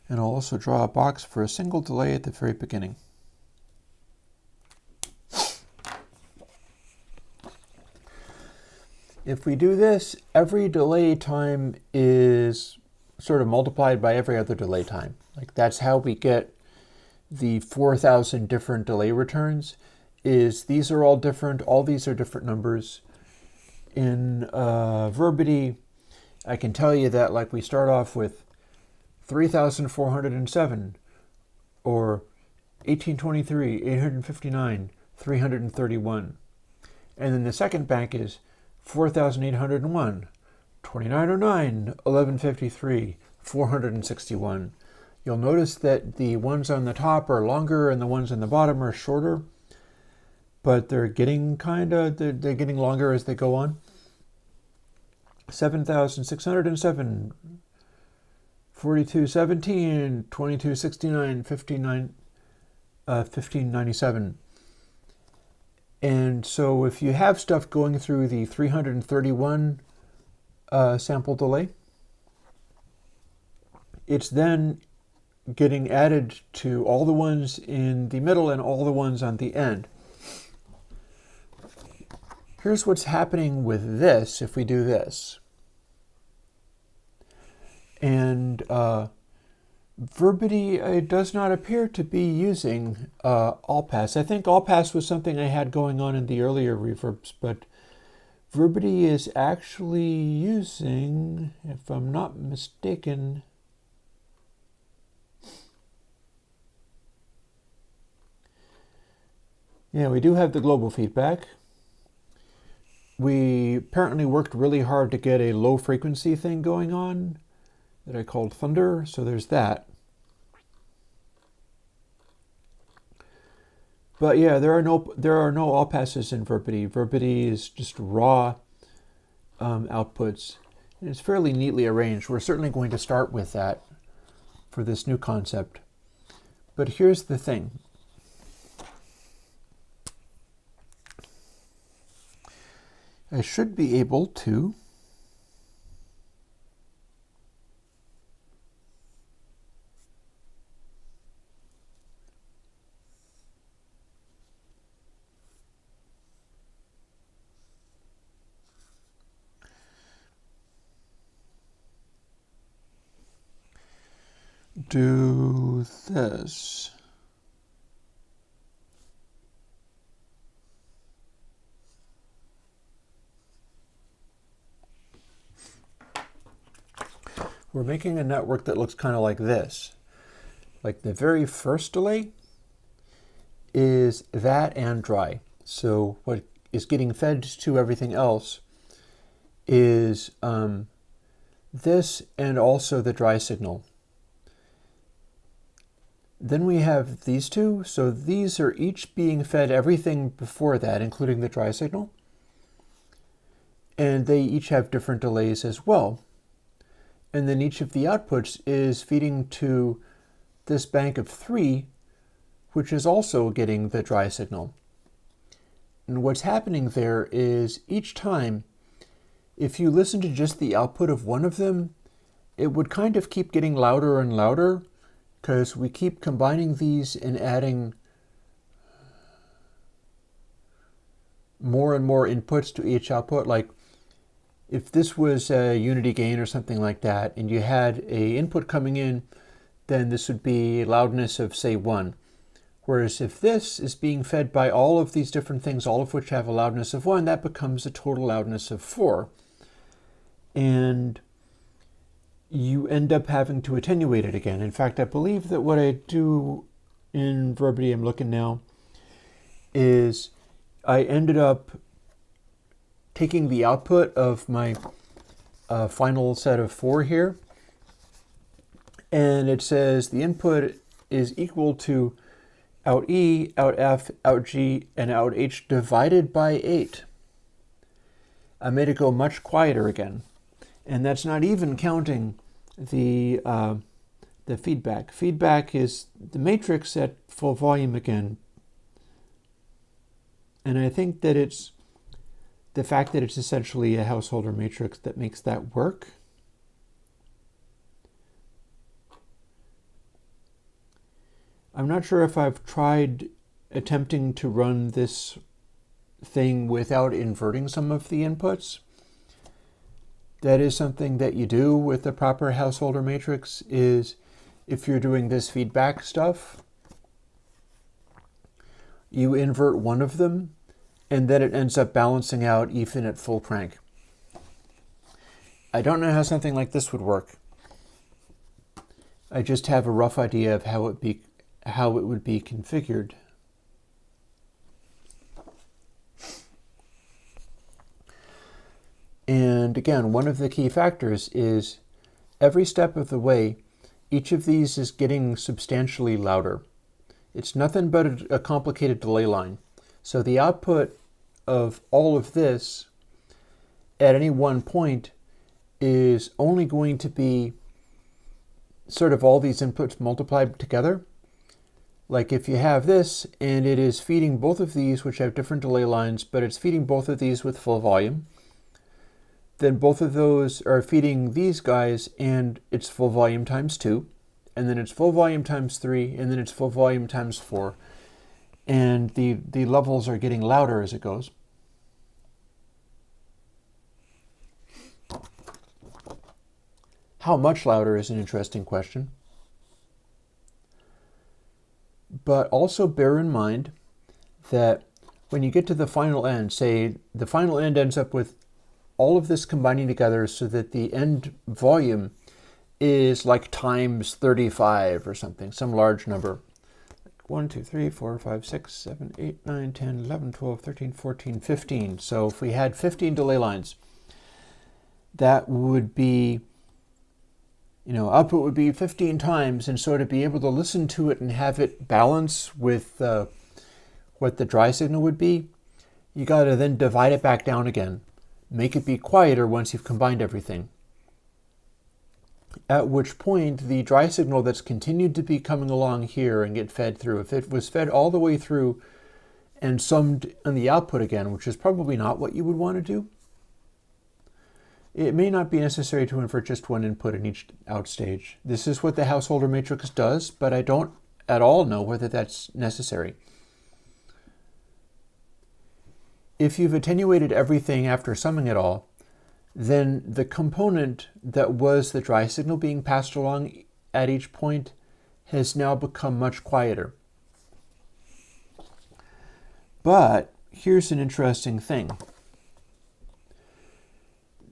And I'll also draw a box for a single delay at the very beginning. If we do this, every delay time is sort of multiplied by every other delay time. Like that's how we get the 4,000 different delay returns. Is these are all different, all these are different numbers. In Verbity, I can tell you that like we start off with 3,407, or 1823, 859, 331. And then the second bank is 4,801, 2909, 1153, 461. You'll notice that the ones on the top are longer and the ones on the bottom are shorter, but they're getting they're getting longer as they go on. 7,607, 4217, 2269, 1597. And so if you have stuff going through the 331 sample delay, it's then getting added to all the ones in the middle and all the ones on the end. Here's what's happening with this if we do this. And Verbity does not appear to be using all pass. I think all pass was something I had going on in the earlier reverbs, but Verbity is actually using, if I'm not mistaken, yeah, we do have the global feedback. We apparently worked really hard to get a low frequency thing going on that I called Thunder, so there's that. But yeah, there are no all passes in Verbity. Verbity is just raw outputs. And it's fairly neatly arranged. We're certainly going to start with that for this new concept. But here's the thing. I should be able to do this. We're making a network that looks kind of like this. Like the very first delay is that and dry. So what is getting fed to everything else is this and also the dry signal. Then we have these two. So these are each being fed everything before that, including the dry signal. And they each have different delays as well. And then each of the outputs is feeding to this bank of 3, which is also getting the dry signal. And what's happening there is each time, if you listen to just the output of one of them, it would kind of keep getting louder and louder because we keep combining these and adding more and more inputs to each output. Like if this was a unity gain or something like that, and you had a input coming in, then this would be loudness of, say, 1. Whereas if this is being fed by all of these different things, all of which have a loudness of 1, that becomes a total loudness of 4. And you end up having to attenuate it again. In fact, I believe that what I do in Verbity, I'm looking now, is I ended up taking the output of my final set of 4 here, and it says the input is equal to out E, out F, out G, and out H divided by 8. I made it go much quieter again. And that's not even counting the feedback. Feedback is the matrix at full volume again. And I think that it's the fact that it's essentially a householder matrix that makes that work. I'm not sure if I've tried attempting to run this thing without inverting some of the inputs. That is something that you do with the proper householder matrix, is if you're doing this feedback stuff, you invert one of them, and then it ends up balancing out even at full crank. I don't know how something like this would work. I just have a rough idea of how it would be configured. And again, one of the key factors is every step of the way, each of these is getting substantially louder. It's nothing but a complicated delay line. So the output of all of this at any one point is only going to be sort of all these inputs multiplied together. Like if you have this and it is feeding both of these, which have different delay lines, but it's feeding both of these with full volume, then both of those are feeding these guys and it's full volume times 2, and then it's full volume times 3, and then it's full volume times 4. And the levels are getting louder as it goes. How much louder is an interesting question. But also bear in mind that when you get to the final end, say the final end ends up with all of this combining together so that the end volume is like times 35 or something, some large number. 1, 2, 3, 4, 5, 6, 7, 8, 9, 10, 11, 12, 13, 14, 15. So if we had 15 delay lines, that would be, output would be 15 times. And so to be able to listen to it and have it balance with what the dry signal would be, you got to then divide it back down again. Make it be quieter once you've combined everything. At which point, the dry signal that's continued to be coming along here and get fed through, if it was fed all the way through and summed on the output again, which is probably not what you would want to do, it may not be necessary to invert just one input in each outstage. This is what the householder matrix does, but I don't at all know whether that's necessary. If you've attenuated everything after summing it all, then the component that was the dry signal being passed along at each point has now become much quieter. But here's an interesting thing.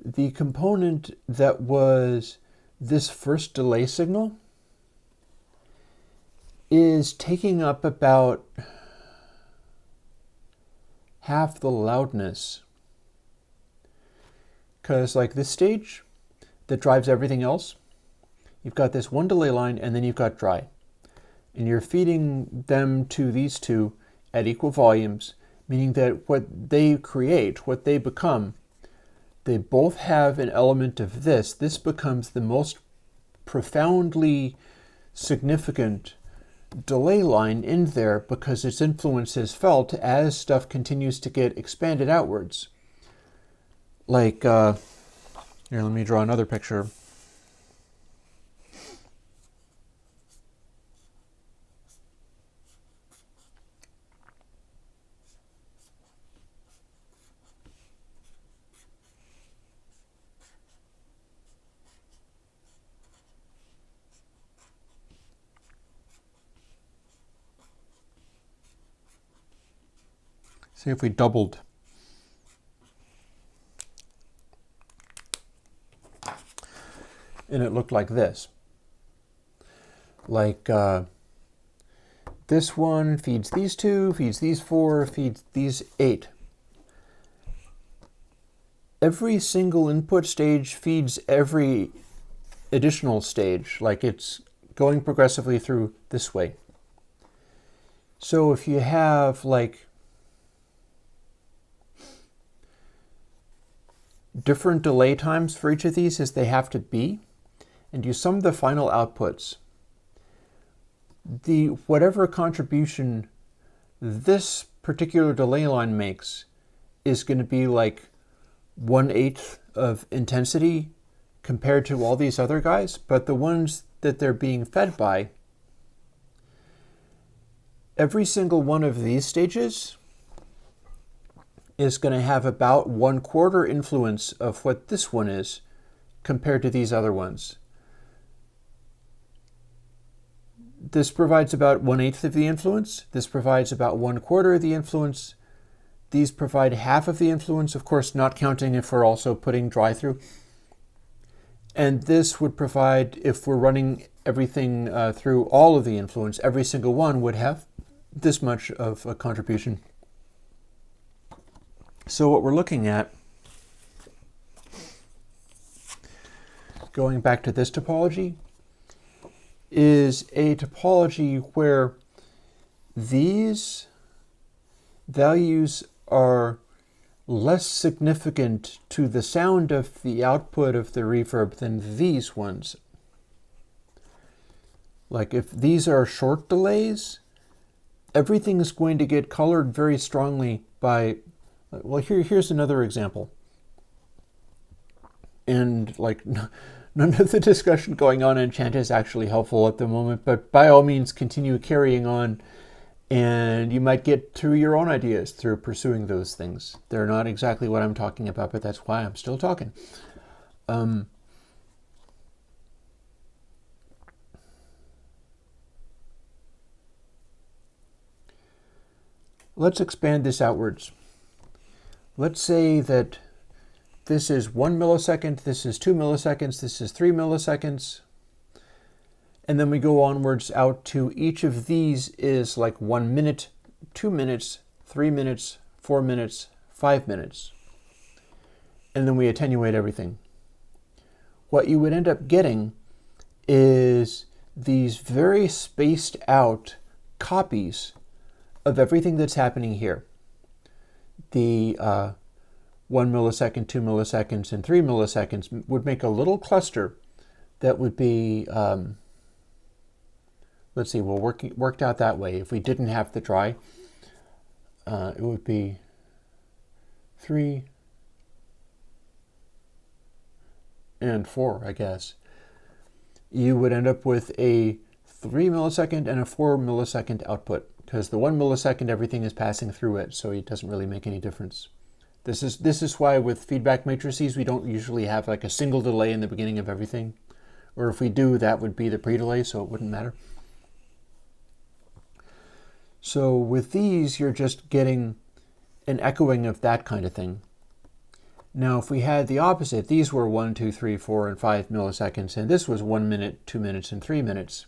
The component that was this first delay signal is taking up about half the loudness. Because like this stage that drives everything else, you've got this one delay line and then you've got dry. And you're feeding them to these two at equal volumes, meaning that what they create, what they become, they both have an element of this. This becomes the most profoundly significant delay line in there because its influence is felt as stuff continues to get expanded outwards. Like, here, let me draw another picture. See if we doubled. And it looked like this. Like this one feeds these 2, feeds these 4, feeds these 8. Every single input stage feeds every additional stage, like it's going progressively through this way. So if you have like different delay times for each of these as they have to be, and you sum the final outputs, whatever contribution this particular delay line makes is going to be like 1/8 of intensity compared to all these other guys, but the ones that they're being fed by, every single one of these stages is going to have about 1/4 influence of what this one is compared to these other ones. This provides about 1/8 of the influence. This provides about 1/4 of the influence. These provide half of the influence, of course, not counting if we're also putting dry through. And this would provide, if we're running everything through all of the influence, every single one would have this much of a contribution. So what we're looking at, going back to this topology, is a topology where these values are less significant to the sound of the output of the reverb than these ones. Like if these are short delays, everything is going to get colored very strongly by, well, here's another example. And like none of the discussion going on in Chant is actually helpful at the moment, but by all means continue carrying on, and you might get to your own ideas through pursuing those things. They're not exactly what I'm talking about, but that's why I'm still talking. Let's expand this outwards. Let's say that this is 1 millisecond, this is 2 milliseconds, this is 3 milliseconds. And then we go onwards out to each of these is like 1 minute, 2 minutes, 3 minutes, 4 minutes, 5 minutes. And then we attenuate everything. What you would end up getting is these very spaced out copies of everything that's happening here. The 1 millisecond, 2 milliseconds, and 3 milliseconds would make a little cluster that would be, let's see, well, worked out that way. If we didn't have the dry, it would be 3 and 4, I guess. You would end up with a 3 millisecond and a 4 millisecond output, because the 1 millisecond everything is passing through it, so it doesn't really make any difference. This is why with feedback matrices we don't usually have like a single delay in the beginning of everything, or if we do, that would be the pre-delay, so it wouldn't matter. So with these, you're just getting an echoing of that kind of thing. Now, if we had the opposite, these were 1, 2, 3, 4, and 5 milliseconds, and this was 1 minute, 2 minutes, and 3 minutes,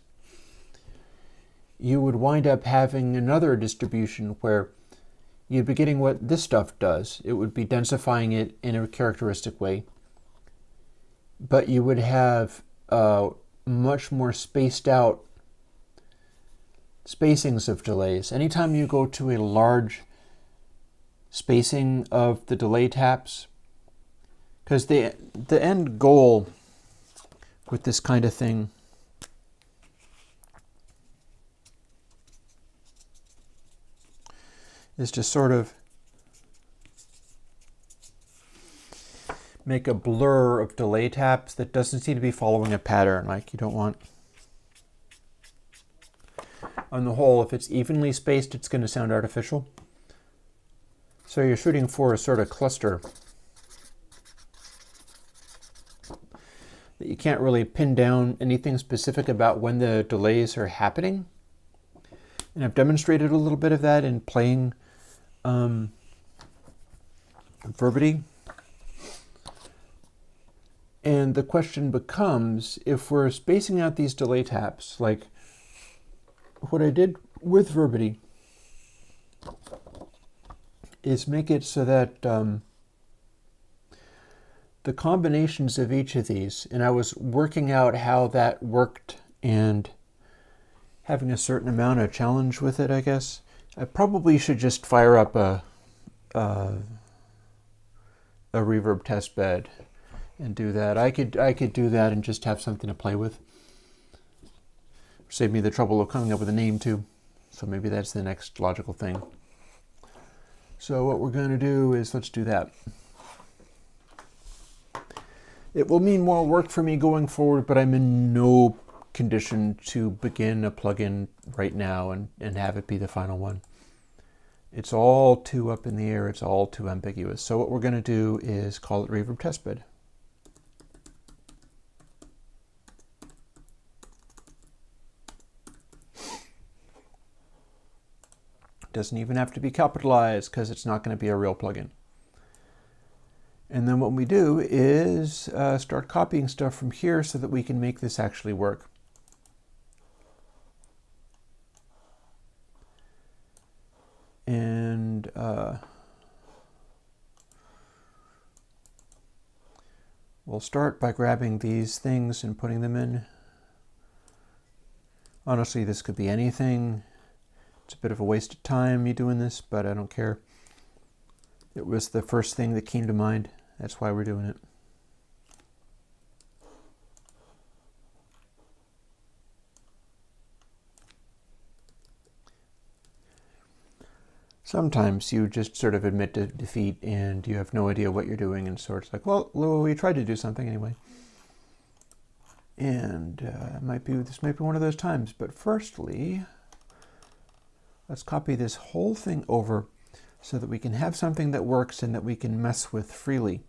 you would wind up having another distribution where you'd be getting what this stuff does. It would be densifying it in a characteristic way, but you would have much more spaced out spacings of delays. Anytime you go to a large spacing of the delay taps, because the end goal with this kind of thing is to sort of make a blur of delay taps that doesn't seem to be following a pattern. Like you don't want, on the whole, if it's evenly spaced, it's going to sound artificial. So you're shooting for a sort of cluster that you can't really pin down anything specific about when the delays are happening. And I've demonstrated a little bit of that in playing Verbity. And the question becomes, if we're spacing out these delay taps, like what I did with Verbity is make it so that the combinations of each of these, and I was working out how that worked and having a certain amount of challenge with it, I guess. I probably should just fire up a reverb test bed and do that. I could do that and just have something to play with. Save me the trouble of coming up with a name too. So maybe that's the next logical thing. So what we're going to do is let's do that. It will mean more work for me going forward, but I'm in no condition to begin a plugin right now and have it be the final one. It's all too up in the air. It's all too ambiguous. So what we're going to do is call it Reverb Testbed. Doesn't even have to be capitalized because it's not going to be a real plugin. And then what we do is start copying stuff from here so that we can make this actually work. And we'll start by grabbing these things and putting them in. Honestly, this could be anything. It's a bit of a waste of time me doing this, but I don't care. It was the first thing that came to mind. That's why we're doing it. Sometimes you just sort of admit to defeat and you have no idea what you're doing, and so it's like, well, we tried to do something anyway. And this might be one of those times. But firstly, let's copy this whole thing over so that we can have something that works and that we can mess with freely.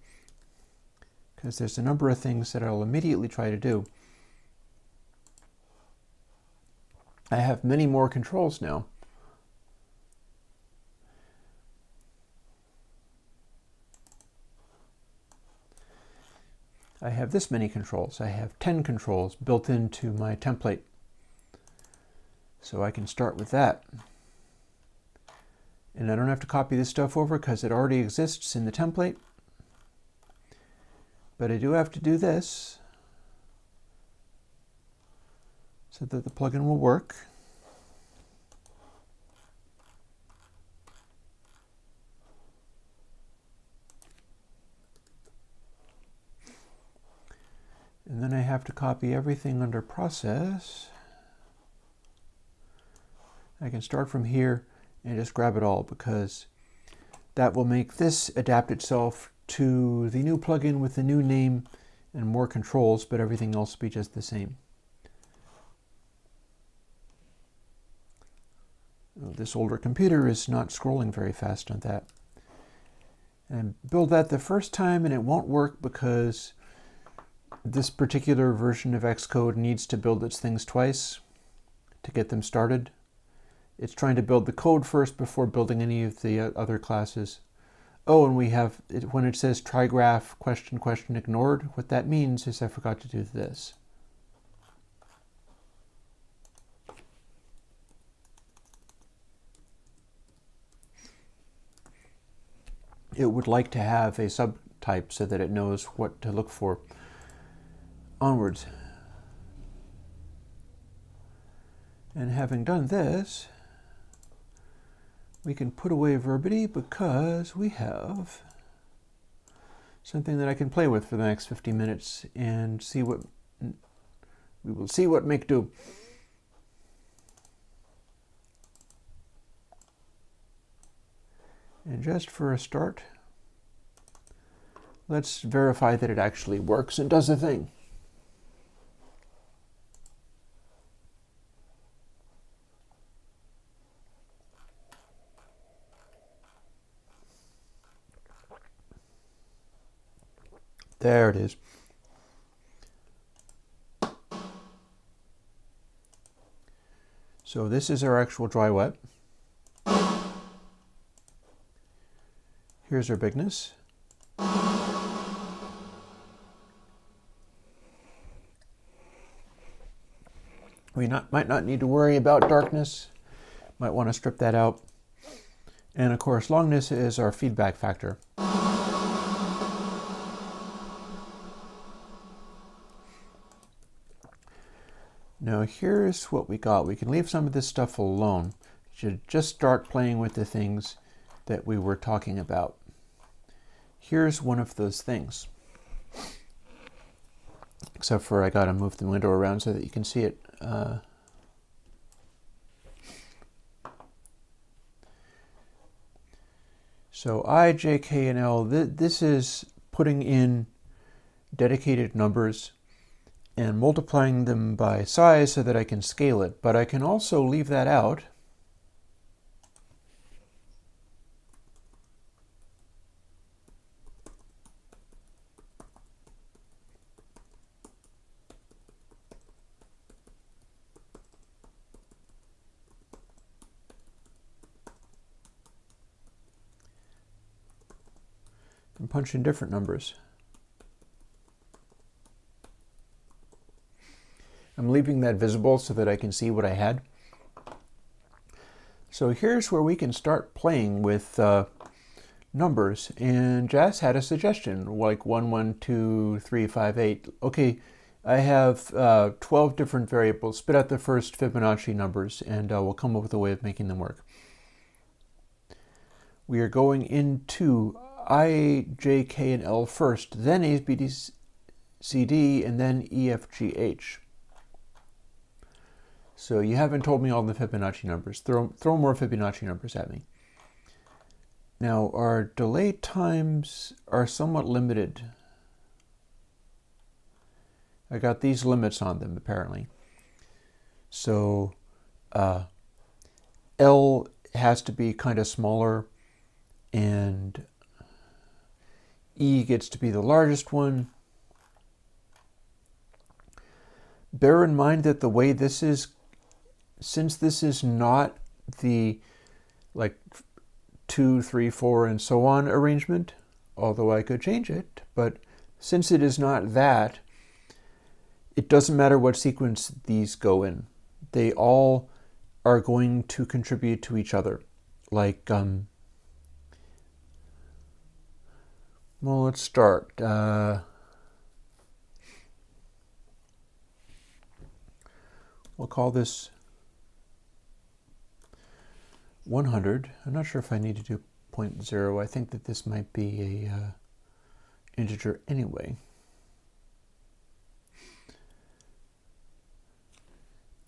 Because there's a number of things that I'll immediately try to do. I have many more controls now. I have this many controls. I have 10 controls built into my template. So I can start with that. And I don't have to copy this stuff over because it already exists in the template. But I do have to do this so that the plugin will work. And then I have to copy everything under process. I can start from here and just grab it all because that will make this adapt itself to the new plugin with the new name and more controls, but everything else will be just the same. This older computer is not scrolling very fast on that. And build that the first time and it won't work because this particular version of Xcode needs to build its things twice to get them started. It's trying to build the code first before building any of the other classes. Oh, and we have, when it says trigraph question ignored, what that means is I forgot to do this. It would like to have a subtype so that it knows what to look for onwards. And having done this, we can put away Verbity because we have something that I can play with for the next 50 minutes and see what we will see what make do. And just for a start, let's verify that it actually works and does the thing. There it is. So this is our actual dry wet. Here's our bigness. We might not need to worry about darkness Might want to strip that out. And of course, longness is our feedback factor. Now here's what we got. We can leave some of this stuff alone. Should just start playing with the things that we were talking about. Here's one of those things. Except for I gotta move the window around so that you can see it. So I, J, K, and L, this is putting in dedicated numbers and multiplying them by size so that I can scale it. But I can also leave that out. And punch in different numbers. I'm leaving that visible so that I can see what I had. So here's where we can start playing with numbers. And Jas had a suggestion, like 1, 1, 2, 3, 5, 8. Okay, I have 12 different variables. Spit out the first Fibonacci numbers, and we'll come up with a way of making them work. We are going into I, J, K, and L first, then A, B, C, D, and then E, F, G, H. So you haven't told me all the Fibonacci numbers. Throw more Fibonacci numbers at me. Now, our delay times are somewhat limited. I got these limits on them, apparently. So L has to be kind of smaller, and E gets to be the largest one. Bear in mind that the way this is, since this is not the like 2, 3, 4, and so on arrangement, although I could change it, but since it is not that, it doesn't matter what sequence these go in. They all are going to contribute to each other. Like, well, let's start. We'll call this 100. I'm not sure if I need to do 0.0. I think that this might be a integer anyway.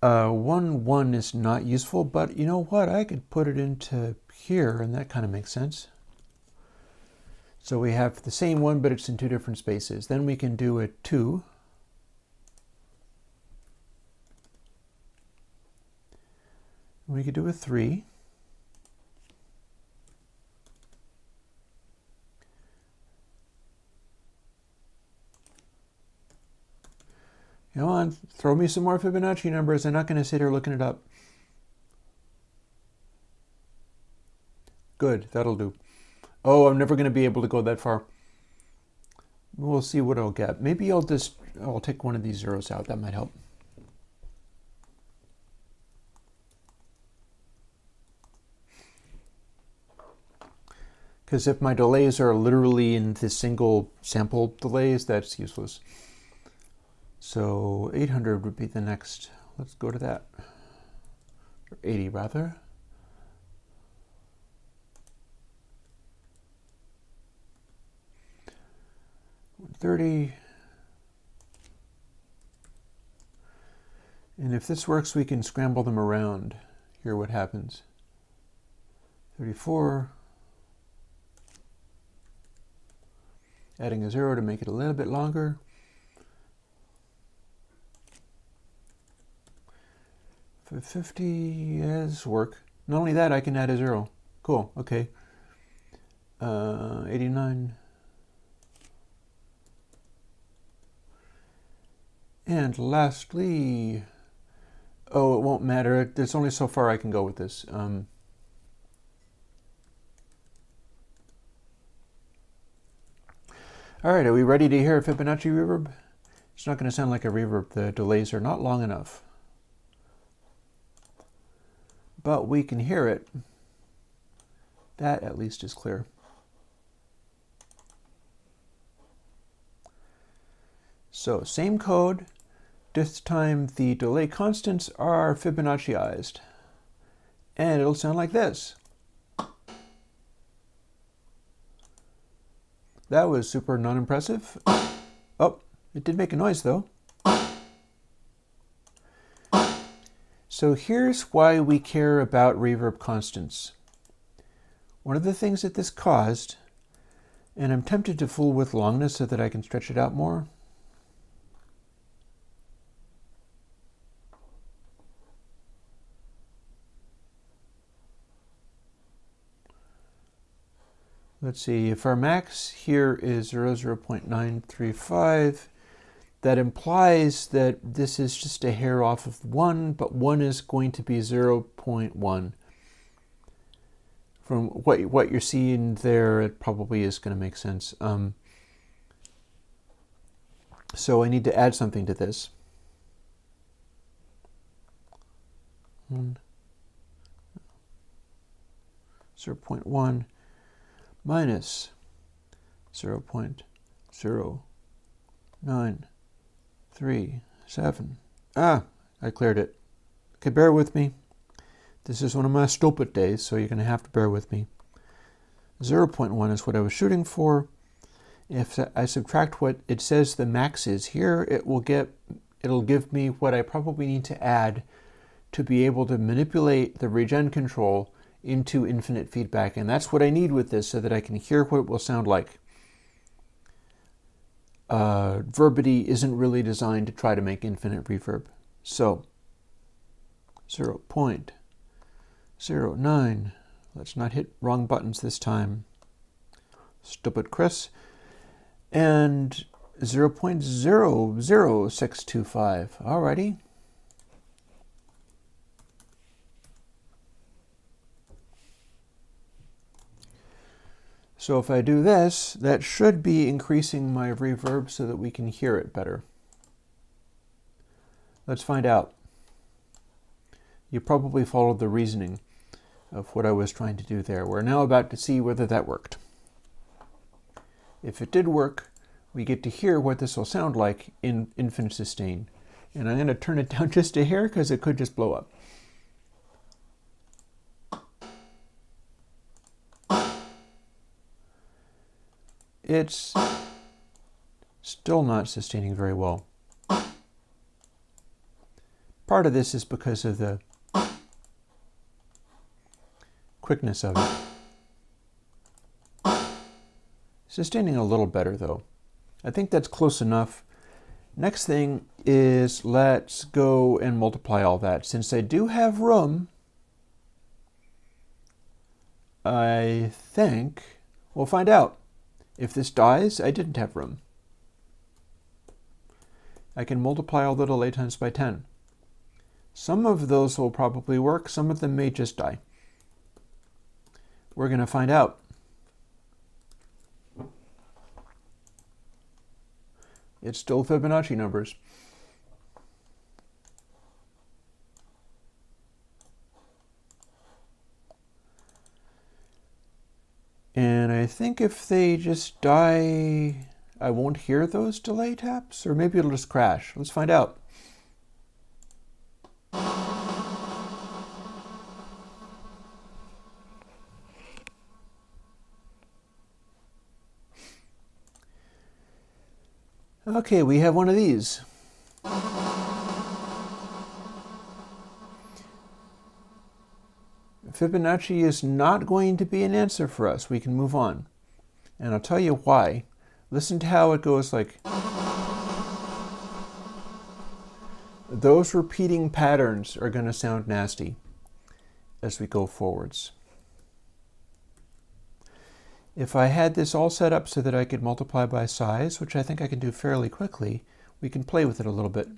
1, 1 is not useful, but you know what? I could put it into here, and that kind of makes sense. So we have the same one, but it's in 2 different spaces. Then we can do a 2. We could do a 3. Come on, throw me some more Fibonacci numbers. I'm not going to sit here looking it up. Good, that'll do. Oh, I'm never going to be able to go that far. We'll see what I'll get. Maybe I'll take one of these zeros out. That might help. Because if my delays are literally in the single sample delays, that's useless. So 800 would be the next. Let's go to that. Or 80 rather. $30. And if this works, we can scramble them around. Hear what happens. 34. Adding a 0 to make it a little bit longer. 550 as work. Not only that, I can add a 0. Cool, okay. 89. And lastly, oh, it won't matter. There's only so far I can go with this. All right, are we ready to hear a Fibonacci reverb? It's not going to sound like a reverb. The delays are not long enough. but we can hear it. That at least is clear. So same code. This time the delay constants are Fibonacciized. And it'll sound like this. That was super non-impressive. Oh, it did make a noise though. So here's why we care about reverb constants. One of the things that this caused, and I'm tempted to fool with longness so that I can stretch it out more. Let's see, if our max here is 0.935, that implies that this is just a hair off of 1, but 1 is going to be 0.1. From what you're seeing there, it probably is going to make sense. So I need to add something to this. 0.1 minus 0.0937. Ah, I cleared it. Okay, bear with me. This is one of my stupid days, so you're going to have to bear with me. 0.1 is what I was shooting for. If I subtract what it says the max is here, it'll give me what I probably need to add to be able to manipulate the regen control into infinite feedback. And that's what I need with this so that I can hear what it will sound like. Verbity isn't really designed to try to make infinite reverb. So 0.09. Let's not hit wrong buttons this time. Stupid Chris. And 0.00625. Alrighty. So if I do this, that should be increasing my reverb so that we can hear it better. Let's find out. You probably followed the reasoning of what I was trying to do there. We're now about to see whether that worked. If it did work, we get to hear what this will sound like in infinite sustain. And I'm going to turn it down just a hair because it could just blow up. It's still not sustaining very well. Part of this is because of the quickness of it. Sustaining a little better though. I think that's close enough. Next thing is let's go and multiply all that. Since I do have room, I think we'll find out. If this dies, I didn't have room. I can multiply all the delay times by 10. Some of those will probably work, some of them may just die. We're going to find out. It's still Fibonacci numbers. And I think if they just die, I won't hear those delay taps, or maybe it'll just crash. Let's find out. Okay, we have one of these. Fibonacci is not going to be an answer for us. We can move on. And I'll tell you why. Listen to how it goes like. Those repeating patterns are going to sound nasty as we go forwards. If I had this all set up so that I could multiply by size, which I think I can do fairly quickly, we can play with it a little bit.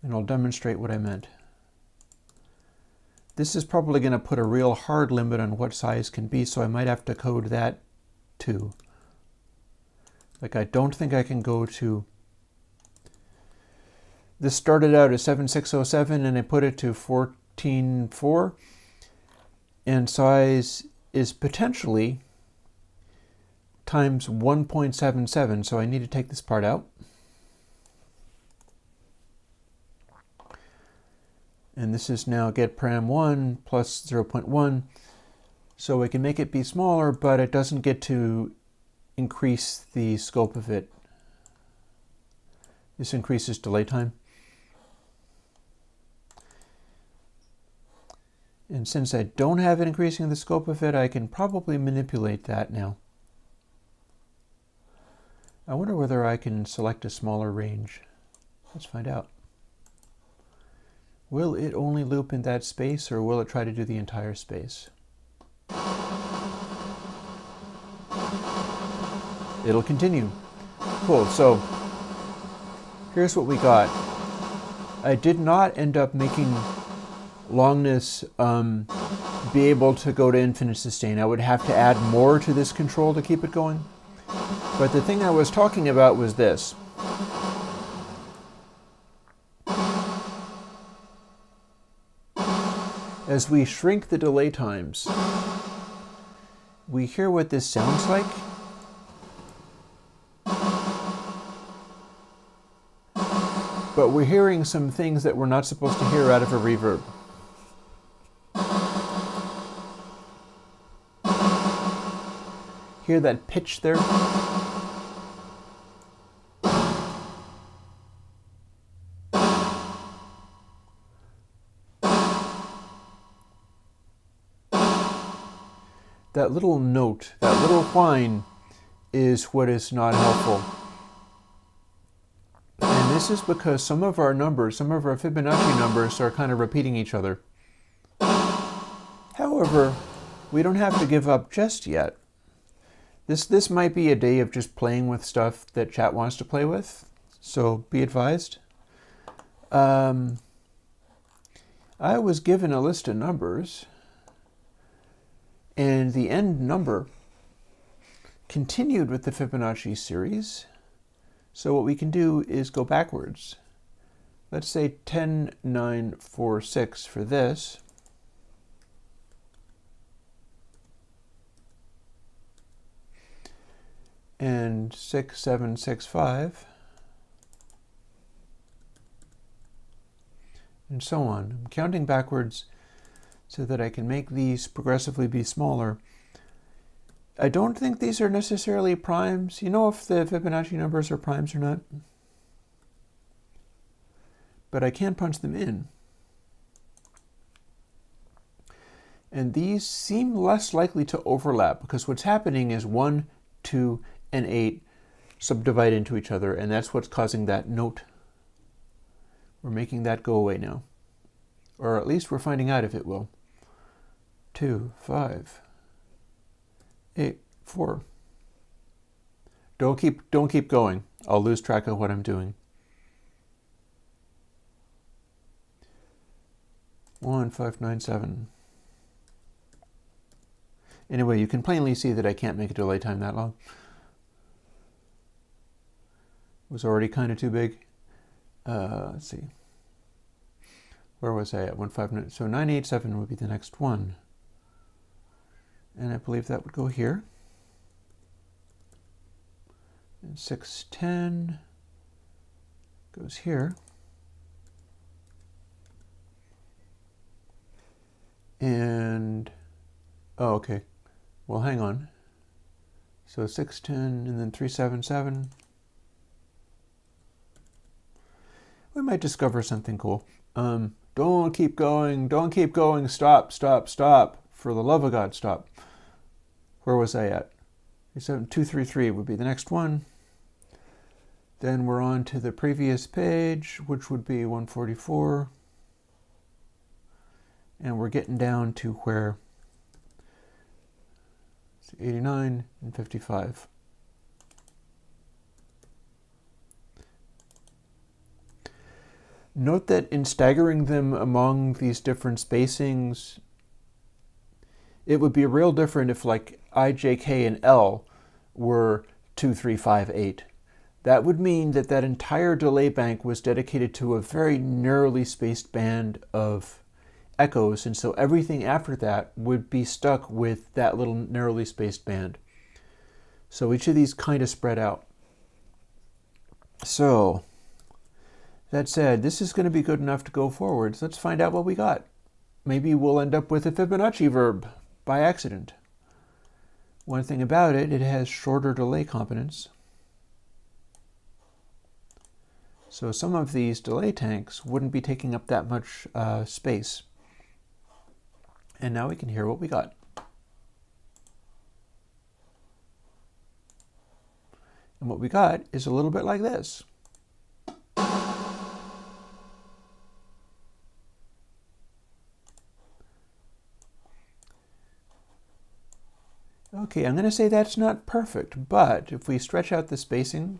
And I'll demonstrate what I meant. This is probably going to put a real hard limit on what size can be, so I might have to code that too. Like I don't think I can go to... This started out as 7607 and I put it to 14.4, and size is potentially times 1.77, so I need to take this part out. And this is now get param1 plus 0.1, so we can make it be smaller, but it doesn't get to increase the scope of it. This increases delay time. And since I don't have it increasing the scope of it, I can probably manipulate that now. I wonder whether I can select a smaller range. Let's find out. Will it only loop in that space, or will it try to do the entire space? It'll continue. Cool, so here's what we got. I did not end up making longness be able to go to infinite sustain. I would have to add more to this control to keep it going. But the thing I was talking about was this. As we shrink the delay times, we hear what this sounds like. But we're hearing some things that we're not supposed to hear out of a reverb. Hear that pitch there? That little note, that little whine is what is not helpful. And this is because some of our numbers, some of our Fibonacci numbers are kind of repeating each other. However, we don't have to give up just yet. This might be a day of just playing with stuff that chat wants to play with, so be advised. I was given a list of numbers, and the end number continued with the Fibonacci series. So what we can do is go backwards. Let's say 10, 9, 4, 6 for this. And 6, 7, 6, 5. And so on. I'm counting backwards so that I can make these progressively be smaller. I don't think these are necessarily primes. You know if the Fibonacci numbers are primes or not? But I can punch them in. And these seem less likely to overlap because what's happening is 1, 2, and 8 subdivide into each other, and that's what's causing that note. We're making that go away now. Or at least we're finding out if it will. 2, 5, 8, 4. Don't keep going. I'll lose track of what I'm doing. 1, 5, 9, 7. Anyway, you can plainly see that I can't make a delay time that long. It was already kind of too big. Let's see. Where was I at? 1, 5, 9. So 9, 8, 7 would be the next one. And I believe that would go here. And 6, 10 goes here. And, oh, okay. Well, hang on. So 6, 10, and then 3, 7, 7. We might discover something cool. Don't keep going. Don't keep going. Stop, stop, stop. For the love of God, stop. Where was I at? 7, 2, 3, 3 would be the next one. Then we're on to the previous page, which would be 144. And we're getting down to where 89 and 55. Note that in staggering them among these different spacings, it would be real different if like I, J, K, and L were 2, 3, 5, 8. That would mean that that entire delay bank was dedicated to a very narrowly spaced band of echoes, and so everything after that would be stuck with that little narrowly spaced band. So each of these kind of spread out. So that said, this is going to be good enough to go forwards. Let's find out what we got. Maybe we'll end up with a Fibonacci verb by accident. One thing about it, it has shorter delay components. So some of these delay tanks wouldn't be taking up that much space. And now we can hear what we got. And what we got is a little bit like this. Okay, I'm going to say that's not perfect, but if we stretch out the spacing,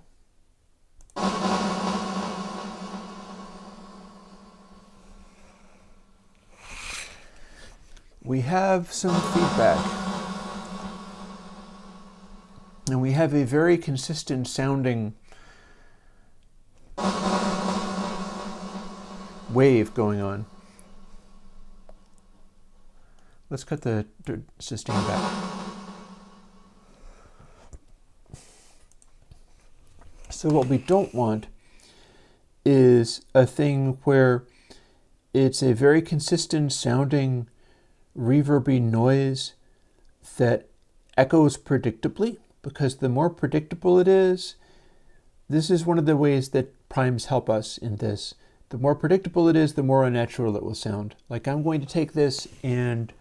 we have some feedback. And we have a very consistent sounding wave going on. Let's cut the sustain back. So what we don't want is a thing where it's a very consistent sounding reverby noise that echoes predictably, because the more predictable it is, this is one of the ways that primes help us in this. The more predictable it is, the more unnatural it will sound. Like I'm going to take this and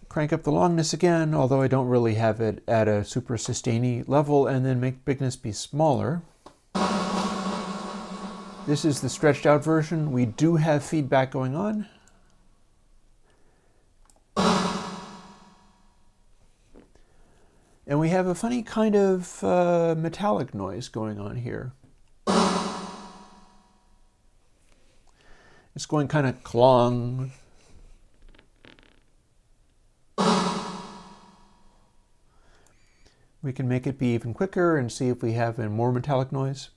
crank up the longness again, although I don't really have it at a super sustainy level, and then make bigness be smaller. This is the stretched out version. We do have feedback going on. And we have a funny kind of metallic noise going on here. It's going kind of clong. We can make it be even quicker and see if we have a more metallic noise.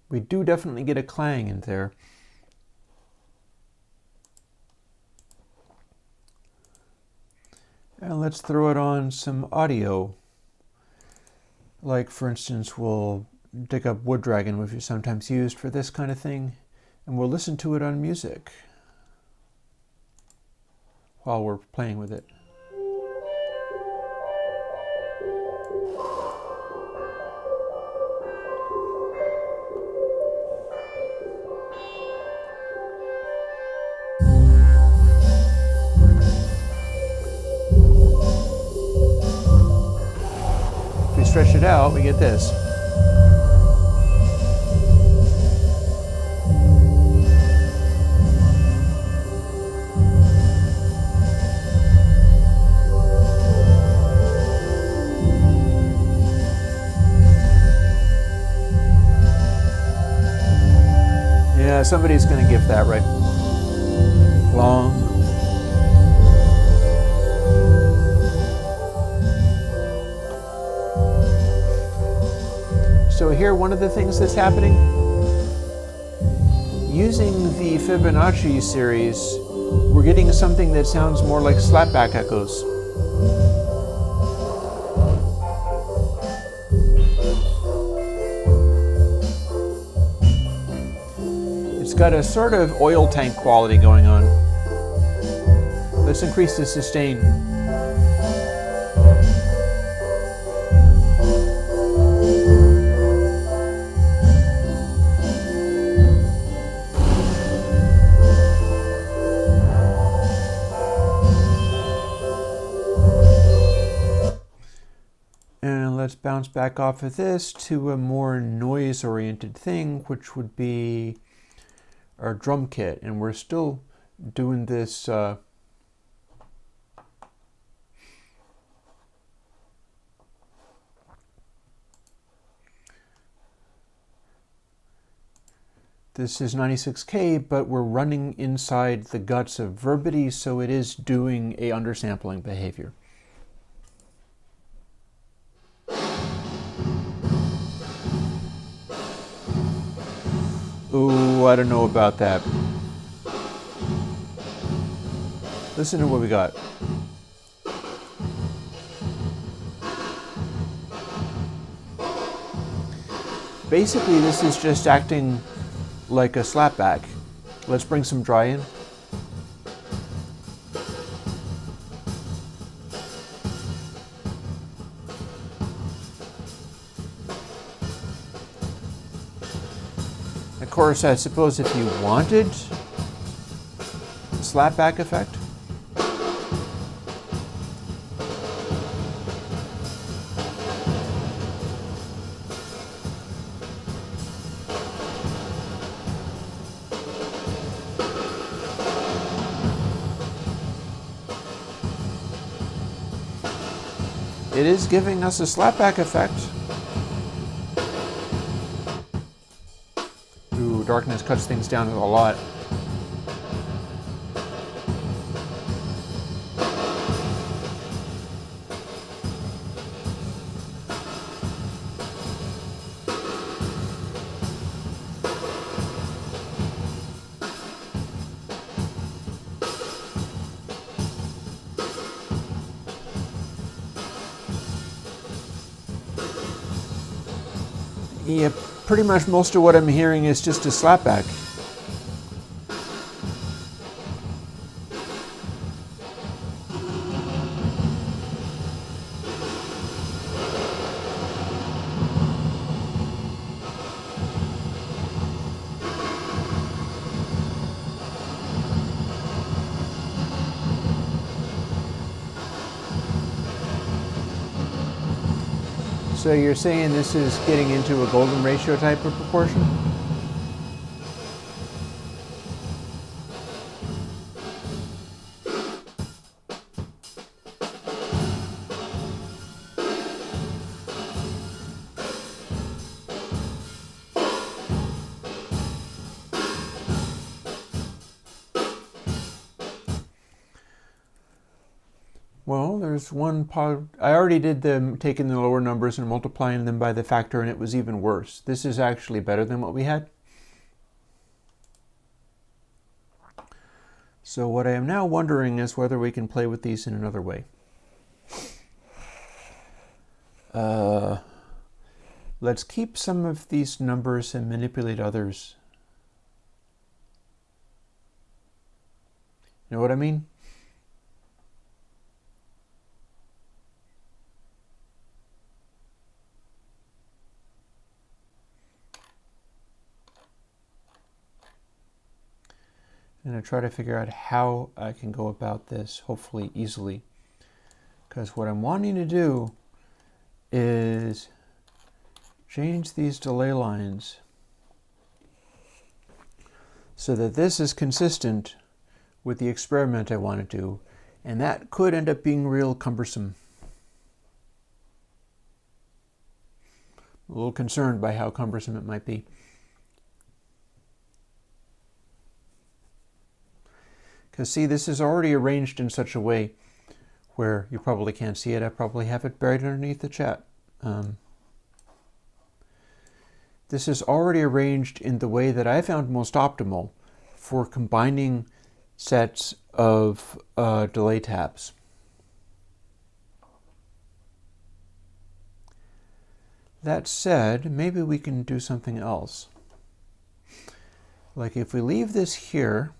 We do definitely get a clang in there. And let's throw it on some audio. Like, for instance, we'll dig up Wood Dragon, which is sometimes used for this kind of thing, and we'll listen to it on music while we're playing with it. If we stretch it out, we get this. Yeah, somebody's going to gift that, right? Long. So here, one of the things that's happening, using the Fibonacci series, we're getting something that sounds more like slapback echoes. It's got a sort of oil tank quality going on. Let's increase the sustain. And let's bounce back off of this to a more noise-oriented thing, which would be our drum kit. And we're still doing this this is 96K, but we're running inside the guts of Verbity, so it is doing a undersampling behavior. Ooh, I don't know about that. Listen to what we got. Basically, this is just acting like a slapback. Let's bring some dry in. Of course, I suppose if you wanted a slapback effect, it is giving us a slapback effect. Ooh, darkness cuts things down a lot. Yeah, pretty much most of what I'm hearing is just a slapback. So you're saying this is getting into a golden ratio type of proportion? Well, there's one part. I already did them taking the lower numbers and multiplying them by the factor, and it was even worse. This is actually better than what we had. So what I am now wondering is whether we can play with these in another way. Let's keep some of these numbers and manipulate others. You know what I mean? I'm going to try to figure out how I can go about this, hopefully easily. Because what I'm wanting to do is change these delay lines so that this is consistent with the experiment I want to do. And that could end up being real cumbersome. I'm a little concerned by how cumbersome it might be. Because see, this is already arranged in such a way where you probably can't see it. I probably have it buried underneath the chat. This is already arranged in the way that I found most optimal for combining sets of delay tabs. That said, maybe we can do something else. Like if we leave this here,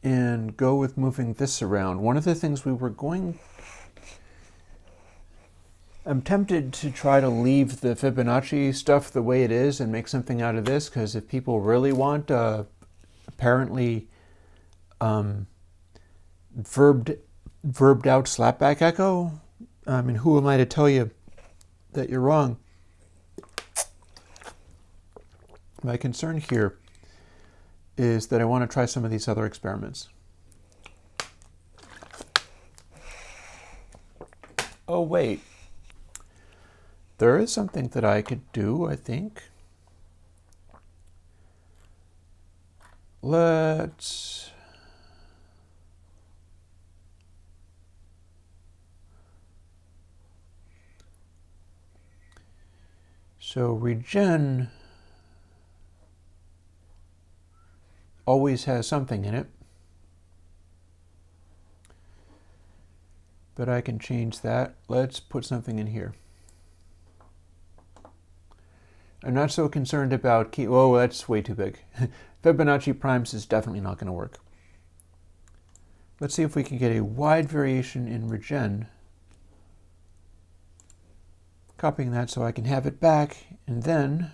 and go with moving this around. One of the things I'm tempted to try to leave the Fibonacci stuff the way it is and make something out of this, because if people really want apparently verbed out slapback echo, I mean, who am I to tell you that you're wrong? My concern here is that I want to try some of these other experiments. Oh, wait. There is something that I could do, I think. Let's... So regen always has something in it. But I can change that. Let's put something in here. I'm not so concerned about key. Oh, that's way too big. Fibonacci primes is definitely not going to work. Let's see if we can get a wide variation in regen. Copying that so I can have it back, and then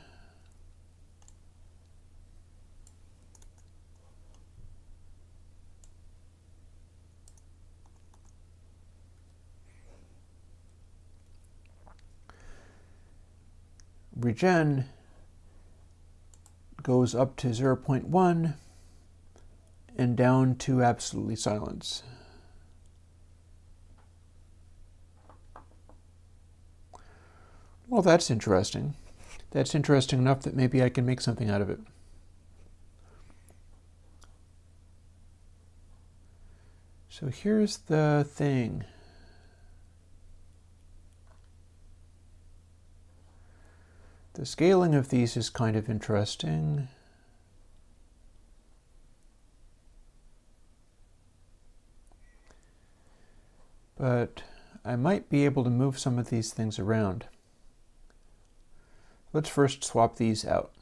regen goes up to 0.1 and down to absolutely silence. Well, that's interesting. That's interesting enough that maybe I can make something out of it. So here's the thing. The scaling of these is kind of interesting. But I might be able to move some of these things around. Let's first swap these out.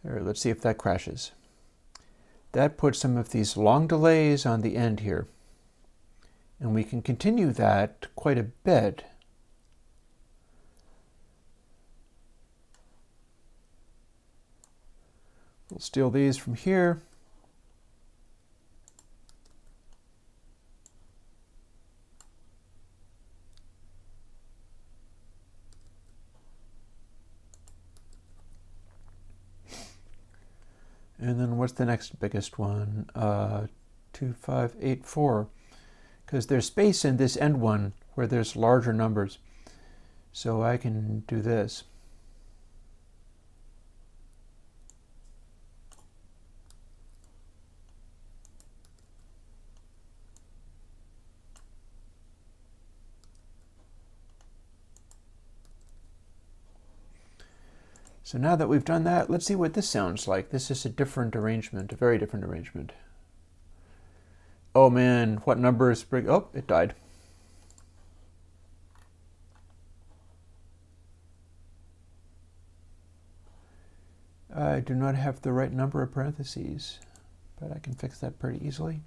All right, let's see if that crashes. That puts some of these long delays on the end here. And we can continue that quite a bit. We'll steal these from here. And then what's the next biggest one? 2584. Because there's space in this end one where there's larger numbers. So I can do this. So now that we've done that, let's see what this sounds like. This is a different arrangement, a very different arrangement. Oh man, what number is... Oh, it died. I do not have the right number of parentheses, but I can fix that pretty easily.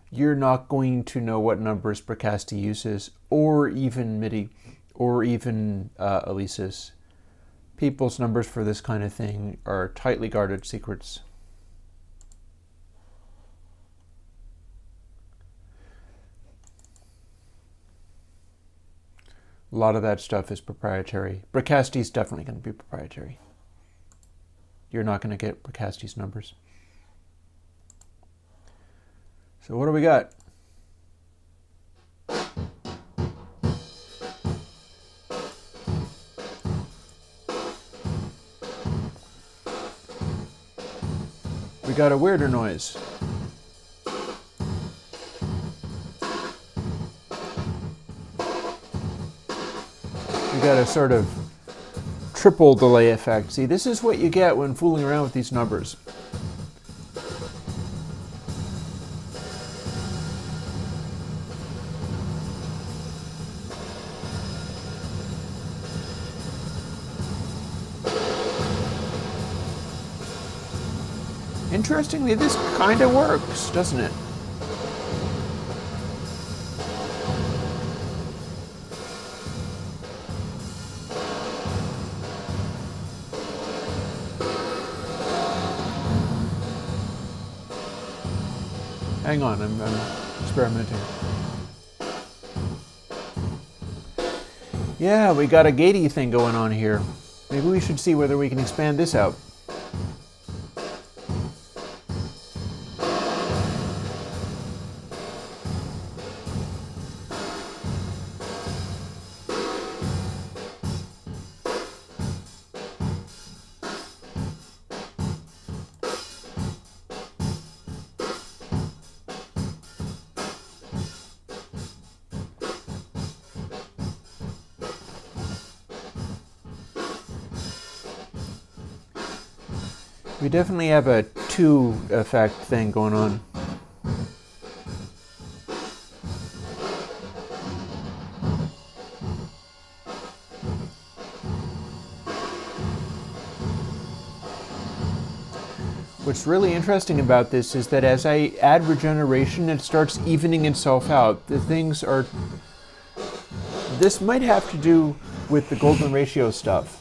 You're not going to know what numbers Bricasti uses, or even MIDI, or even Alesis. People's numbers for this kind of thing are tightly guarded secrets. A lot of that stuff is proprietary. Bricasti is definitely going to be proprietary. You're not going to get Bricasti's numbers. So what do we got? We got a weirder noise. We got a sort of triple delay effect. See, this is what you get when fooling around with these numbers. Interestingly, this kind of works, doesn't it? Hang on, I'm experimenting. Yeah, we got a gatey thing going on here. Maybe we should see whether we can expand this out. We definitely have a 2 effect thing going on. What's really interesting about this is that as I add regeneration, it starts evening itself out. The things are... This might have to do with the golden ratio stuff.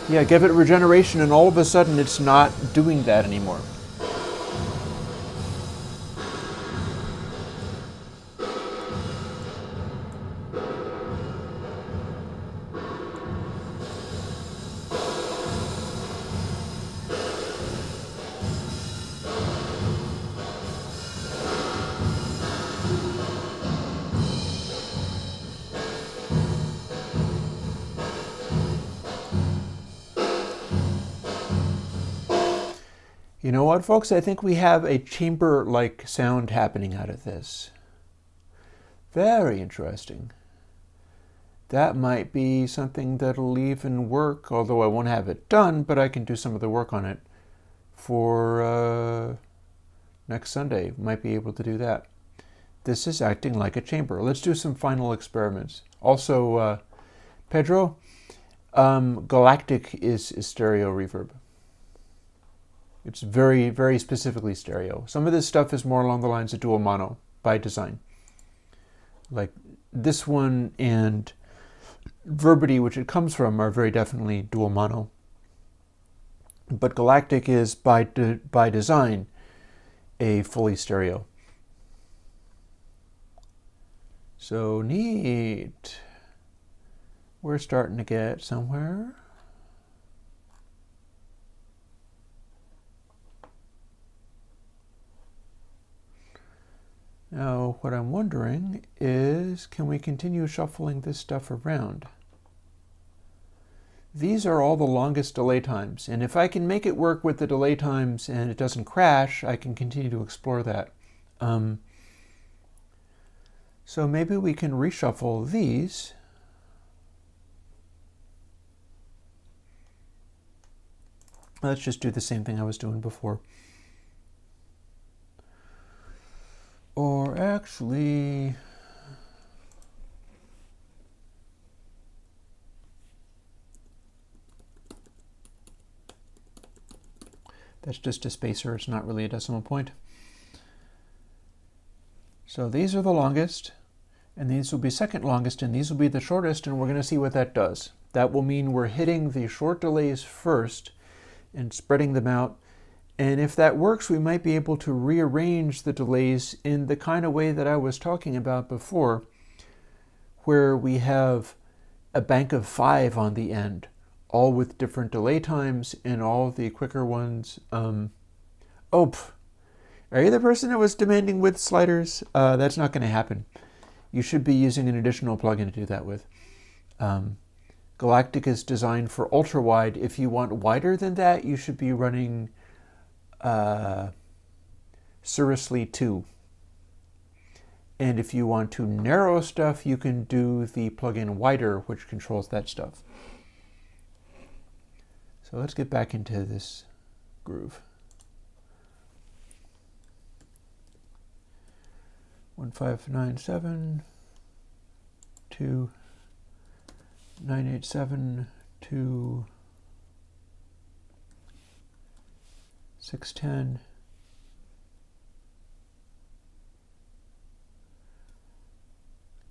Yeah, give it regeneration and all of a sudden it's not doing that anymore. You know what, folks? I think we have a chamber-like sound happening out of this. Very interesting. That might be something that'll even work, although I won't have it done, but I can do some of the work on it for next Sunday. Might be able to do that. This is acting like a chamber. Let's do some final experiments. Also, Pedro, Galactic is stereo reverb. It's very, very specifically stereo. Some of this stuff is more along the lines of dual mono by design. Like this one and Verbity, which it comes from, are very definitely dual mono. But Galactic is by design a fully stereo. So neat. We're starting to get somewhere. Now, what I'm wondering is, can we continue shuffling this stuff around? These are all the longest delay times, and if I can make it work with the delay times and it doesn't crash, I can continue to explore that. So maybe we can reshuffle these. Let's just do the same thing I was doing before. Or actually, that's just a spacer, it's not really a decimal point. So these are the longest, and these will be second longest, and these will be the shortest, and we're going to see what that does. That will mean we're hitting the short delays first and spreading them out. And if that works, we might be able to rearrange the delays in the kind of way that I was talking about before, where we have a bank of 5 on the end, all with different delay times, and all the quicker ones. Are you the person that was demanding width sliders? That's not going to happen. You should be using an additional plugin to do that with. Galactic is designed for ultra wide. If you want wider than that, you should be running Seriously 2. And if you want to narrow stuff, you can do the plugin wider, which controls that stuff. So let's get back into this groove. 1597 to 987 to 610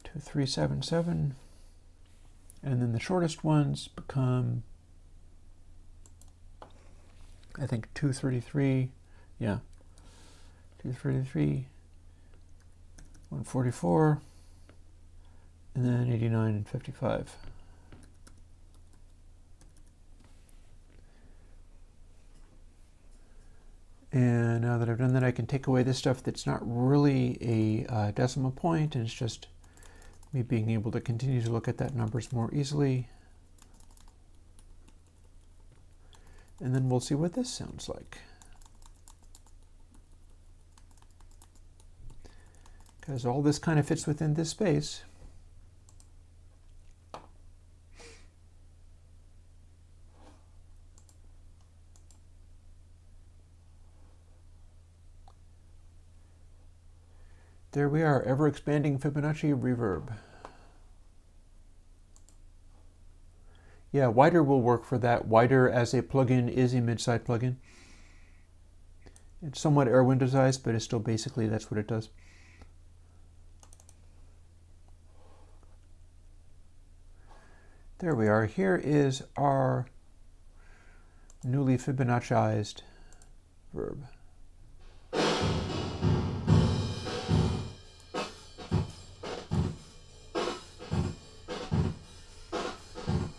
to 377, and then the shortest ones become, I think, 233, yeah, 233, 144, and then 89 and 55. And now that I've done that, I can take away this stuff that's not really a decimal point, and it's just me being able to continue to look at that numbers more easily. And then we'll see what this sounds like. because all this kind of fits within this space. There we are, ever-expanding Fibonacci reverb. Yeah, wider will work for that. Wider as a plugin is a mid-side plugin. It's somewhat Airwindowsized, but it's still basically that's what it does. There we are. Here is our newly Fibonacciized verb.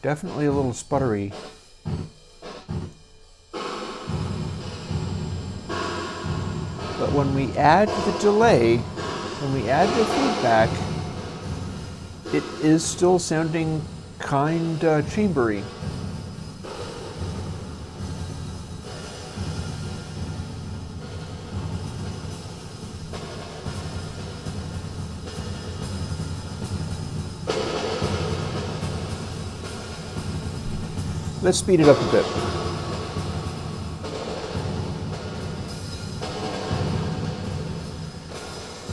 Definitely a little sputtery. But when we add the delay, when we add the feedback, it is still sounding kind chambery. Let's speed it up a bit.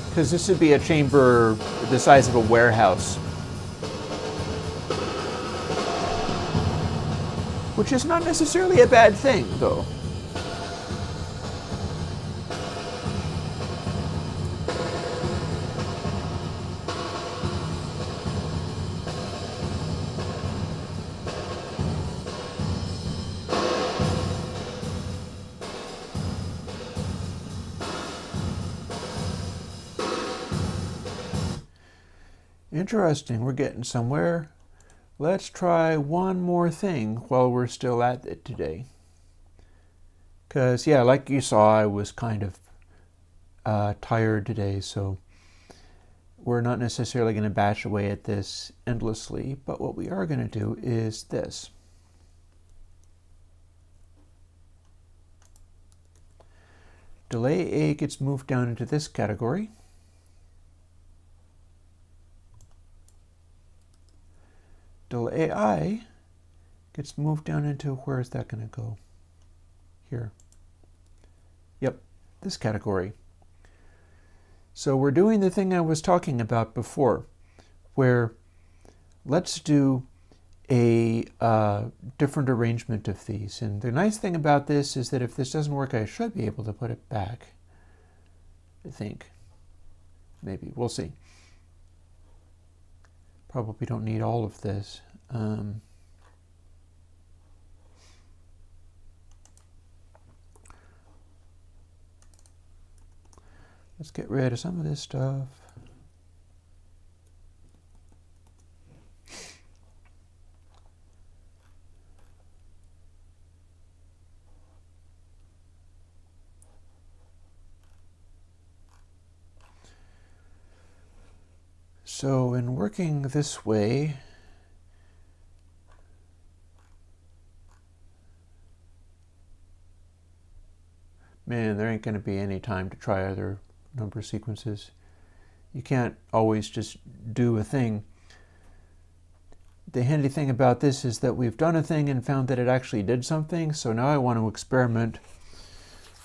Because this would be a chamber the size of a warehouse. Which is not necessarily a bad thing, though. Interesting, we're getting somewhere. Let's try one more thing while we're still at it today. Because, yeah, like you saw, I was kind of tired today, so we're not necessarily going to bash away at this endlessly, but what we are going to do is this. Delay A gets moved down into this category. Delay I gets moved down into, where is that going to go? Here. Yep, this category. So we're doing the thing I was talking about before, where let's do a different arrangement of these. And the nice thing about this is that if this doesn't work, I should be able to put it back. I think. Maybe. We'll see. Probably don't need all of this. Let's get rid of some of this stuff. So in working this way, man, there ain't going to be any time to try other number sequences. You can't always just do a thing. The handy thing about this is that we've done a thing and found that it actually did something, so now I want to experiment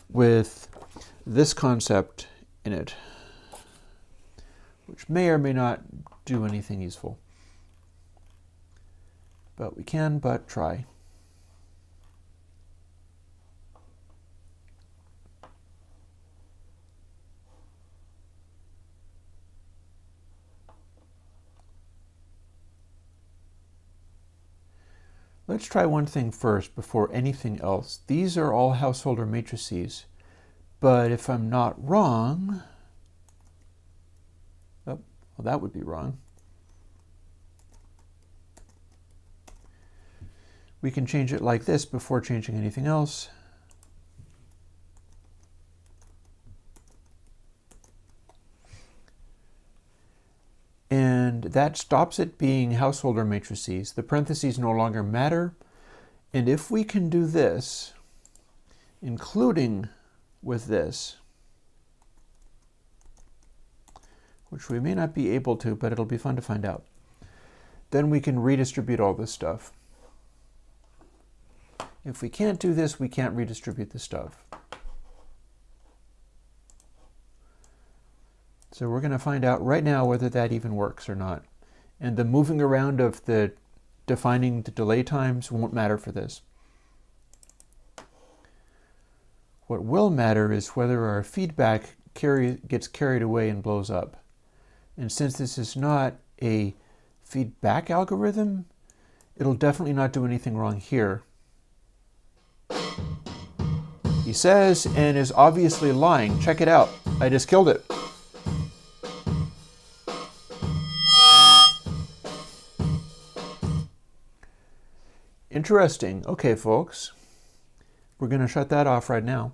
with this concept in it, which may or may not do anything useful. But we can but try. Let's try one thing first before anything else. These are all householder matrices, but if I'm not wrong, oh, well, that would be wrong. We can change it like this before changing anything else. And that stops it being householder matrices. The parentheses no longer matter. And if we can do this, including with this, which we may not be able to, but it'll be fun to find out. Then we can redistribute all this stuff. If we can't do this, we can't redistribute the stuff. So we're going to find out right now whether that even works or not. And the moving around of the defining the delay times won't matter for this. What will matter is whether our feedback gets carried away and blows up. And since this is not a feedback algorithm, it'll definitely not do anything wrong here. He says, and is obviously lying. Check it out. I just killed it. Interesting. Okay, folks. We're going to shut that off right now.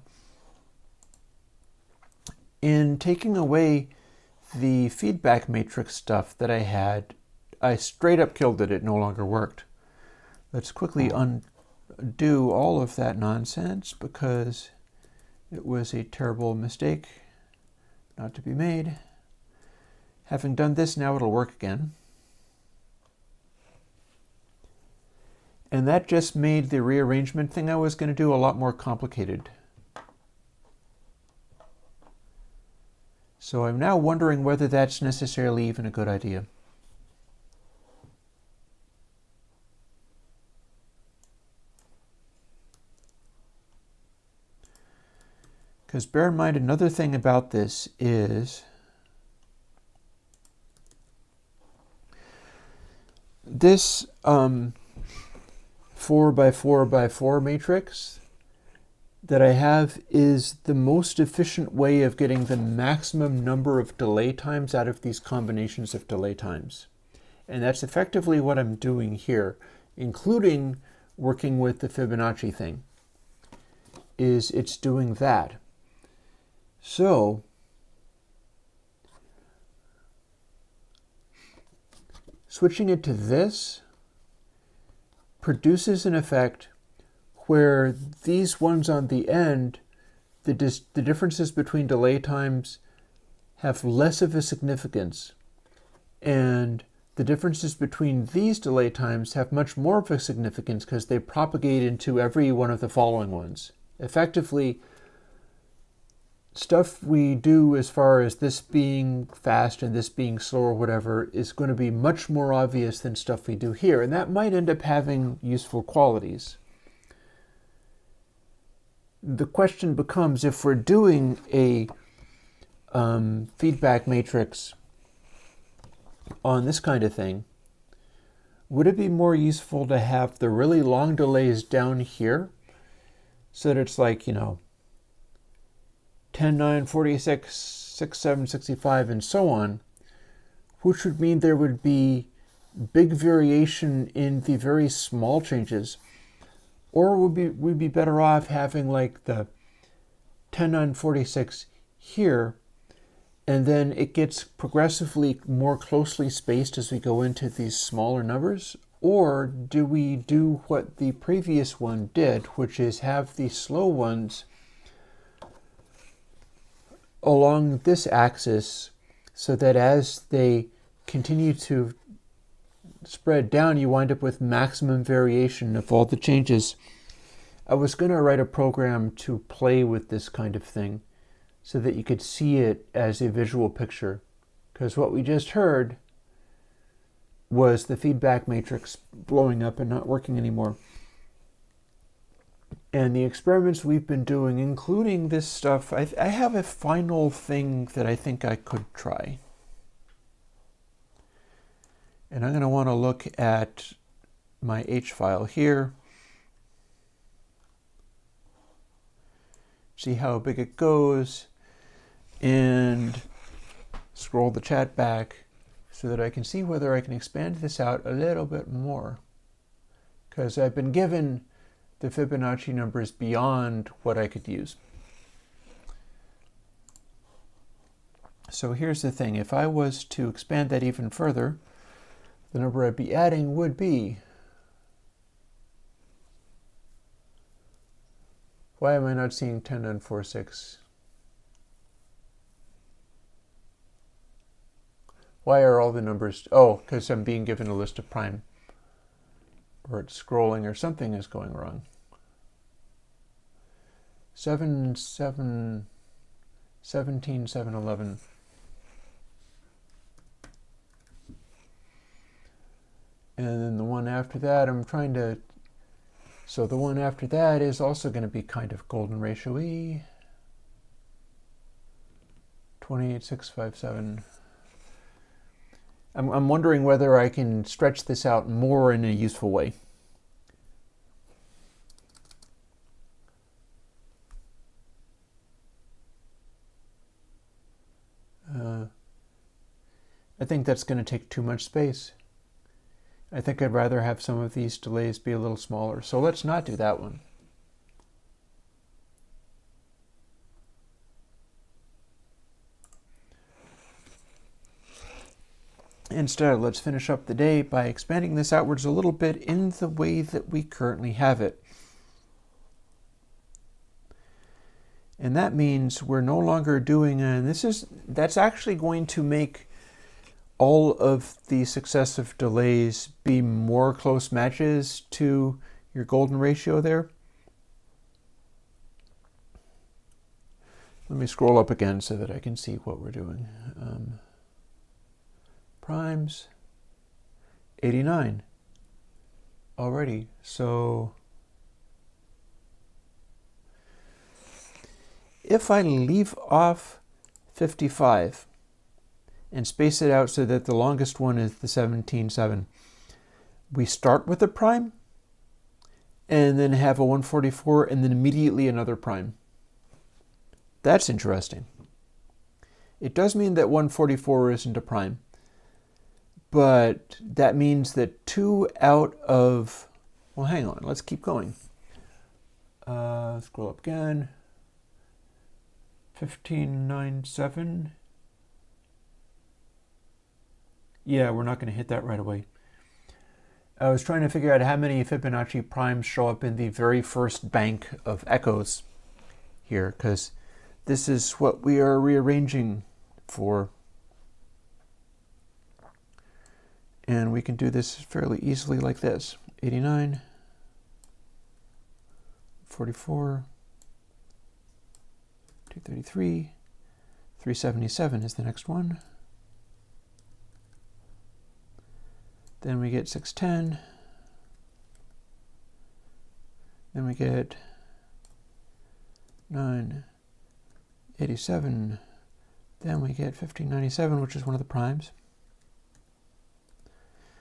In taking away the feedback matrix stuff that I had, I straight up killed it. It no longer worked. Let's quickly undo all of that nonsense because it was a terrible mistake not to be made. Having done this, now it'll work again. And that just made the rearrangement thing I was going to do a lot more complicated. So I'm now wondering whether that's necessarily even a good idea. Because bear in mind, another thing about this is this 4x4x4 matrix that I have is the most efficient way of getting the maximum number of delay times out of these combinations of delay times. And that's effectively what I'm doing here, including working with the Fibonacci thing, is it's doing that. So switching it to this produces an effect where these ones on the end, the differences between delay times have less of a significance, and the differences between these delay times have much more of a significance because they propagate into every one of the following ones. Effectively, stuff we do as far as this being fast and this being slow or whatever is going to be much more obvious than stuff we do here, and that might end up having useful qualities. The question becomes, if we're doing a feedback matrix on this kind of thing, would it be more useful to have the really long delays down here so that it's like, 10, 9, 46, 6, 7, 65, and so on, which would mean there would be big variation in the very small changes? Or would we be better off having like the 10, 9, 46 here, and then it gets progressively more closely spaced as we go into these smaller numbers? Or do we do what the previous one did, which is have the slow ones along this axis so that as they continue to spread down, you wind up with maximum variation of all the changes? I was going to write a program to play with this kind of thing so that you could see it as a visual picture, because what we just heard was the feedback matrix blowing up and not working anymore. And the experiments we've been doing, including this stuff, I have a final thing that I think I could try. And I'm going to want to look at my H file here, see how big it goes, and scroll the chat back so that I can see whether I can expand this out a little bit more. Because I've been given the Fibonacci numbers beyond what I could use. So here's the thing. If I was to expand that even further, the number I'd be adding would be... Why am I not seeing 10, 9, 4, 6? Why are all the numbers? Oh, because I'm being given a list of prime. Or it's scrolling or something is going wrong. 7, 7, 17, 7, 11. And then the one after that, I'm trying to... So the one after that is also going to be kind of golden ratio-y. 28, 6, 5, 7. I'm wondering whether I can stretch this out more in a useful way. I think that's going to take too much space. I think I'd rather have some of these delays be a little smaller. So let's not do that one. Instead, let's finish up the day by expanding this outwards a little bit in the way that we currently have it. And that means we're no longer doing, and that's actually going to make all of the successive delays be more close matches to your golden ratio there. Let me scroll up again so that I can see what we're doing. Primes, 89 already. So if I leave off 55 and space it out so that the longest one is the 17.7, we start with a prime and then have a 144 and then immediately another prime. That's interesting. It does mean that 144 isn't a prime, but that means that 2 out of, well, hang on, let's keep going. Scroll up again. 15.97. Yeah, we're not going to hit that right away. I was trying to figure out how many Fibonacci primes show up in the very first bank of echoes here, because this is what we are rearranging for. And we can do this fairly easily like this. 89, 44, 233, 377 is the next one. Then we get 610. Then we get 987. Then we get 1597, which is one of the primes.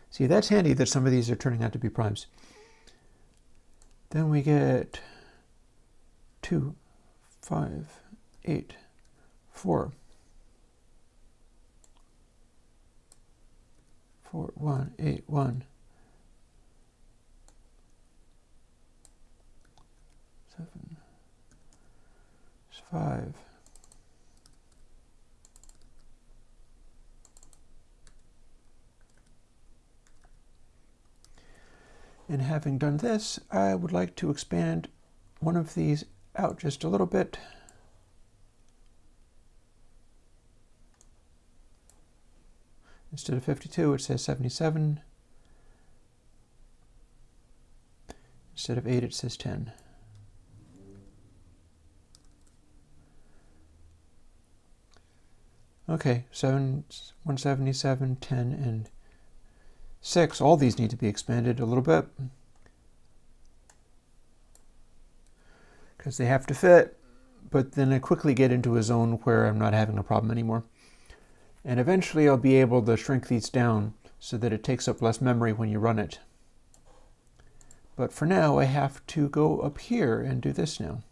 See, that's handy that some of these are turning out to be primes. Then we get 2, 5, 8, 4. 4, 1, 8, 1. 7, 5. And having done this, I would like to expand one of these out just a little bit. Instead of 52, it says 77. Instead of 8, it says 10. Okay, 7, 177, 10, and 6. All these need to be expanded a little bit because they have to fit, but then I quickly get into a zone where I'm not having a problem anymore. And eventually I'll be able to shrink these down so that it takes up less memory when you run it. But for now, I have to go up here and do this now.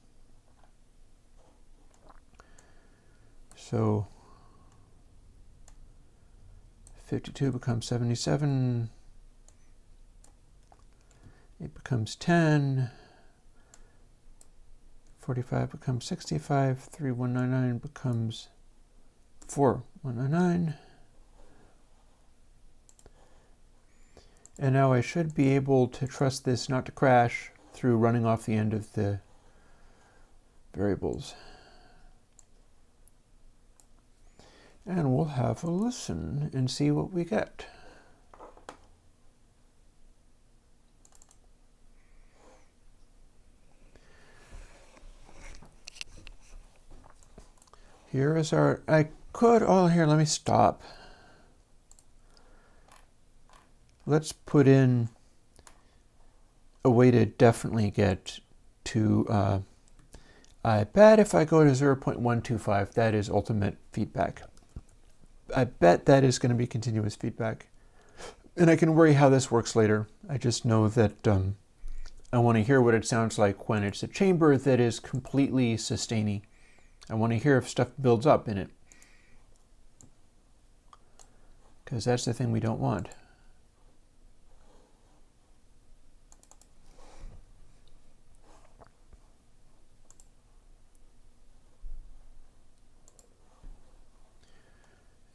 So 52 becomes 77. It becomes 10. 45 becomes 65. 3199 becomes 4199. And now I should be able to trust this not to crash through running off the end of the variables. And we'll have a listen and see what we get. Here is our, here, let me stop. Let's put in a way to definitely get to, I bet if I go to 0.125, that is ultimate feedback. I bet that is going to be continuous feedback. And I can worry how this works later. I just know that I want to hear what it sounds like when it's a chamber that is completely sustaining. I want to hear if stuff builds up in it, because that's the thing we don't want.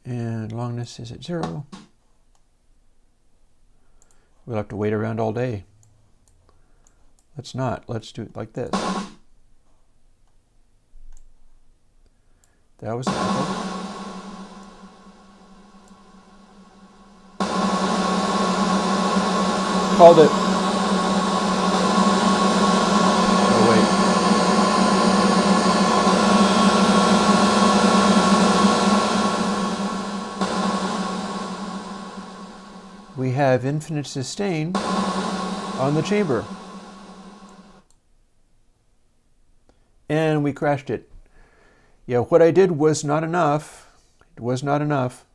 And longness is at 0. We'll have to wait around all day. Let's not. Let's do it like this. That was an echo. Called it. Oh, wait. We have infinite sustain on the chamber. And we crashed it. Yeah, what I did was not enough. It was not enough.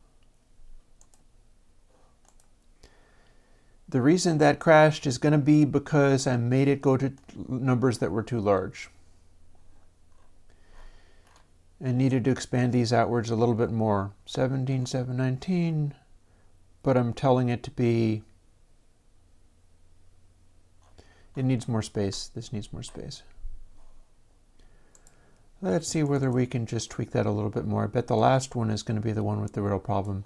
The reason that crashed is going to be because I made it go to numbers that were too large. I needed to expand these outwards a little bit more. 17, 7, 19. But I'm telling it to be... It needs more space. This needs more space. Let's see whether we can just tweak that a little bit more. I bet the last one is going to be the one with the real problem.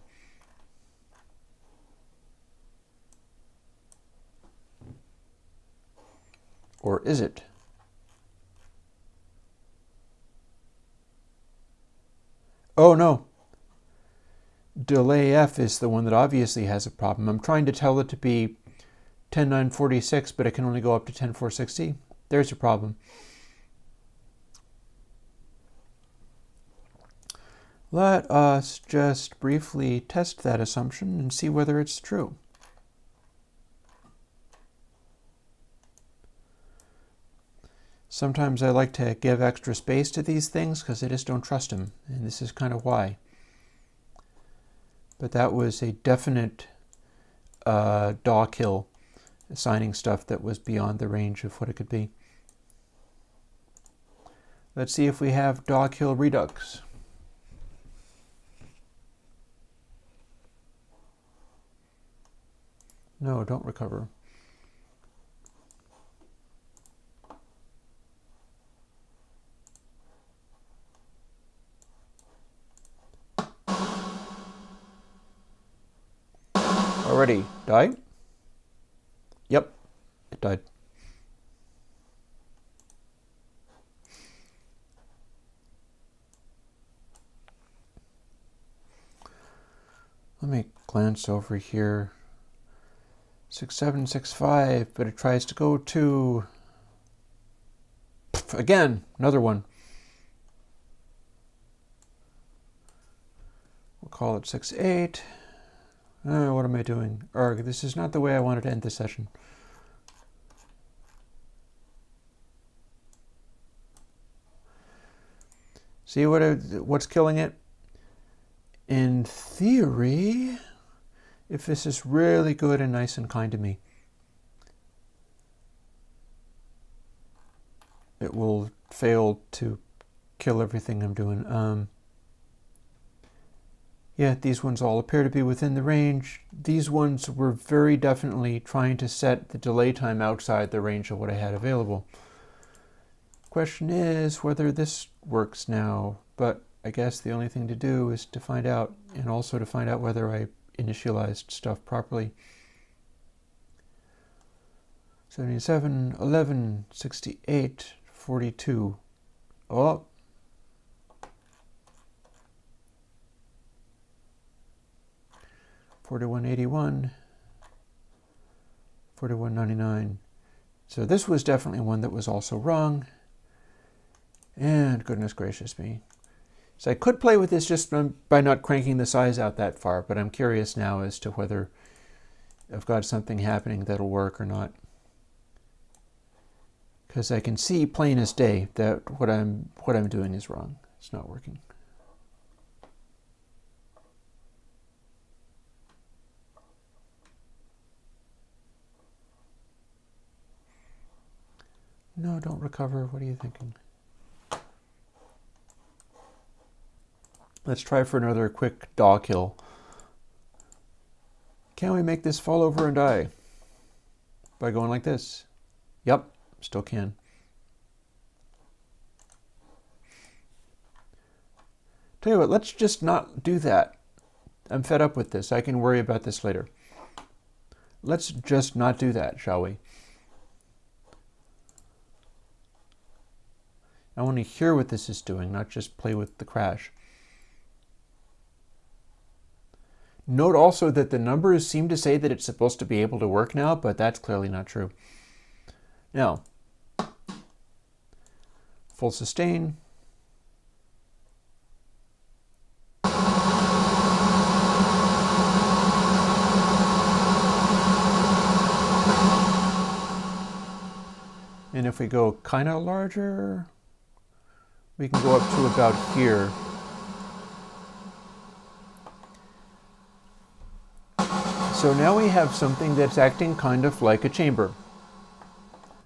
Or is it? Oh no. Delay F is the one that obviously has a problem. I'm trying to tell it to be 10.946, but it can only go up to 10.460. There's your problem. Let us just briefly test that assumption and see whether it's true. Sometimes I like to give extra space to these things because I just don't trust them, and this is kind of why. But that was a definite DAW kill, assigning stuff that was beyond the range of what it could be. Let's see if we have DAW kill redux. No, don't recover. Already died? Yep, it died. Let me glance over here. 6765, but it tries to go to... Again, another one. We'll call it 68. What am I doing? Arg, this is not the way I wanted to end this session. See what's killing it? In theory, if this is really good and nice and kind to me, it will fail to kill everything I'm doing. Yeah, these ones all appear to be within the range. These ones were very definitely trying to set the delay time outside the range of what I had available. Question is whether this works now, but I guess the only thing to do is to find out, and also to find out whether I initialized stuff properly. 77, 11, 68, 42. Oh. 4181, 4199. So this was definitely one that was also wrong. And goodness gracious me. So I could play with this just by not cranking the size out that far, but I'm curious now as to whether I've got something happening that'll work or not. Because I can see plain as day that what I'm doing is wrong. It's not working. No, don't recover. What are you thinking? Let's try for another quick daw kill. Can we make this fall over and die? By going like this? Yep, still can. Tell you what, let's just not do that. I'm fed up with this. I can worry about this later. Let's just not do that, shall we? I want to hear what this is doing, not just play with the crash. Note also that the numbers seem to say that it's supposed to be able to work now, but that's clearly not true. Now, full sustain. And if we go kind of larger, we can go up to about here. So now we have something that's acting kind of like a chamber.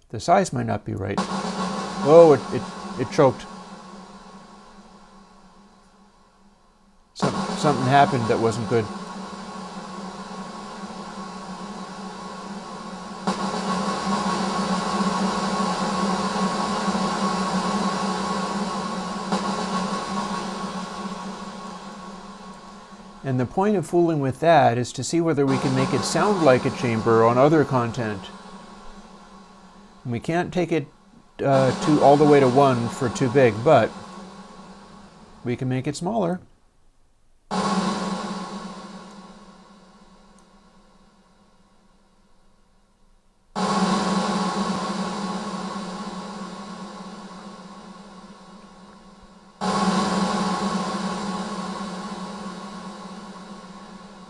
The size might not be right. Oh, it choked. Something happened that wasn't good. And the point of fooling with that is to see whether we can make it sound like a chamber on other content. We can't take it all the way to 1 for too big, but we can make it smaller.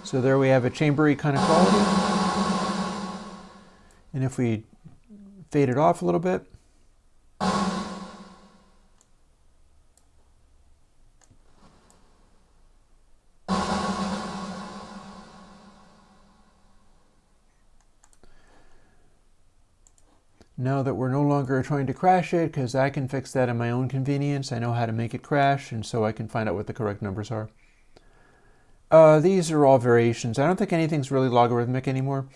So there we have a chambery kind of quality. And if we fade it off a little bit, now that we're no longer trying to crash it, because I can fix that in my own convenience, I know how to make it crash, and so I can find out what the correct numbers are. These are all variations. I don't think anything's really logarithmic anymore.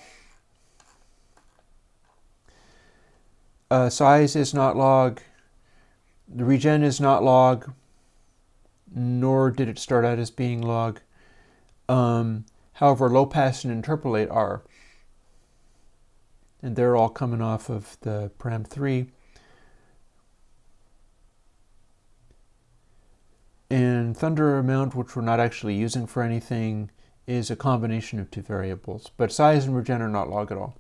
Size is not log. The regen is not log, nor did it start out as being log. However, low pass and interpolate are. And they're all coming off of the param 3. And thunder amount, which we're not actually using for anything, is a combination of two variables. But size and regen are not log at all.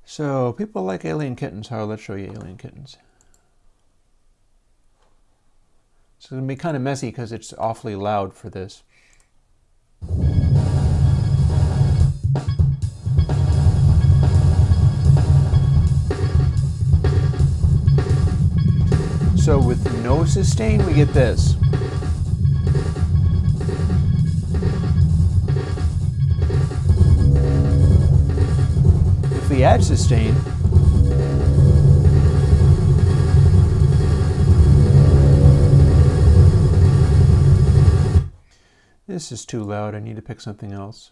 So people like alien kittens. Let's show you alien kittens. It's going to be kind of messy because it's awfully loud for this. So with no sustain, we get this. If we add sustain, this is too loud. I need to pick something else.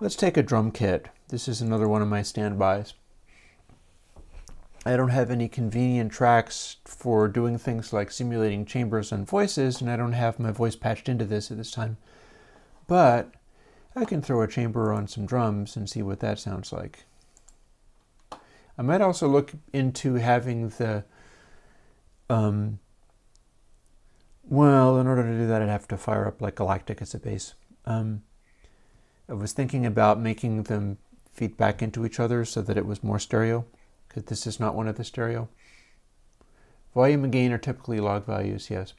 Let's take a drum kit. This is another one of my standbys. I don't have any convenient tracks for doing things like simulating chambers and voices, and I don't have my voice patched into this at this time. But I can throw a chamber on some drums and see what that sounds like. I might also look into having the Well, in order to do that, I'd have to fire up like Galactic as a base. I was thinking about making them feed back into each other so that it was more stereo, because this is not one of the stereo. Volume and gain are typically log values, yes.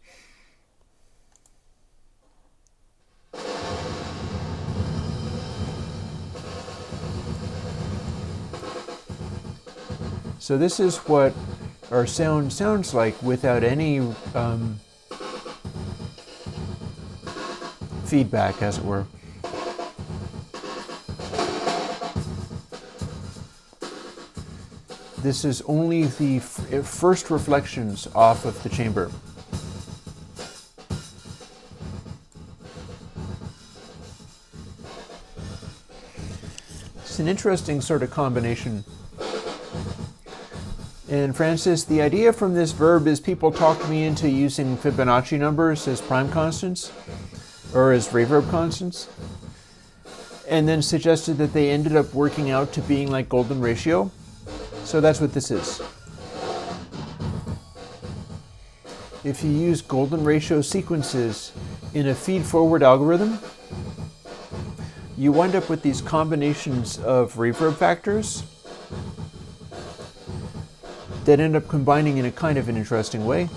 So this is what our sound sounds like without any feedback, as it were. This is only the first reflections off of the chamber. It's an interesting sort of combination. And Francis, the idea from this verb is people talked me into using Fibonacci numbers as prime constants, or as reverb constants, and then suggested that they ended up working out to being like golden ratio. So that's what this is. If you use golden ratio sequences in a feed-forward algorithm, you wind up with these combinations of reverb factors that end up combining in a kind of an interesting way.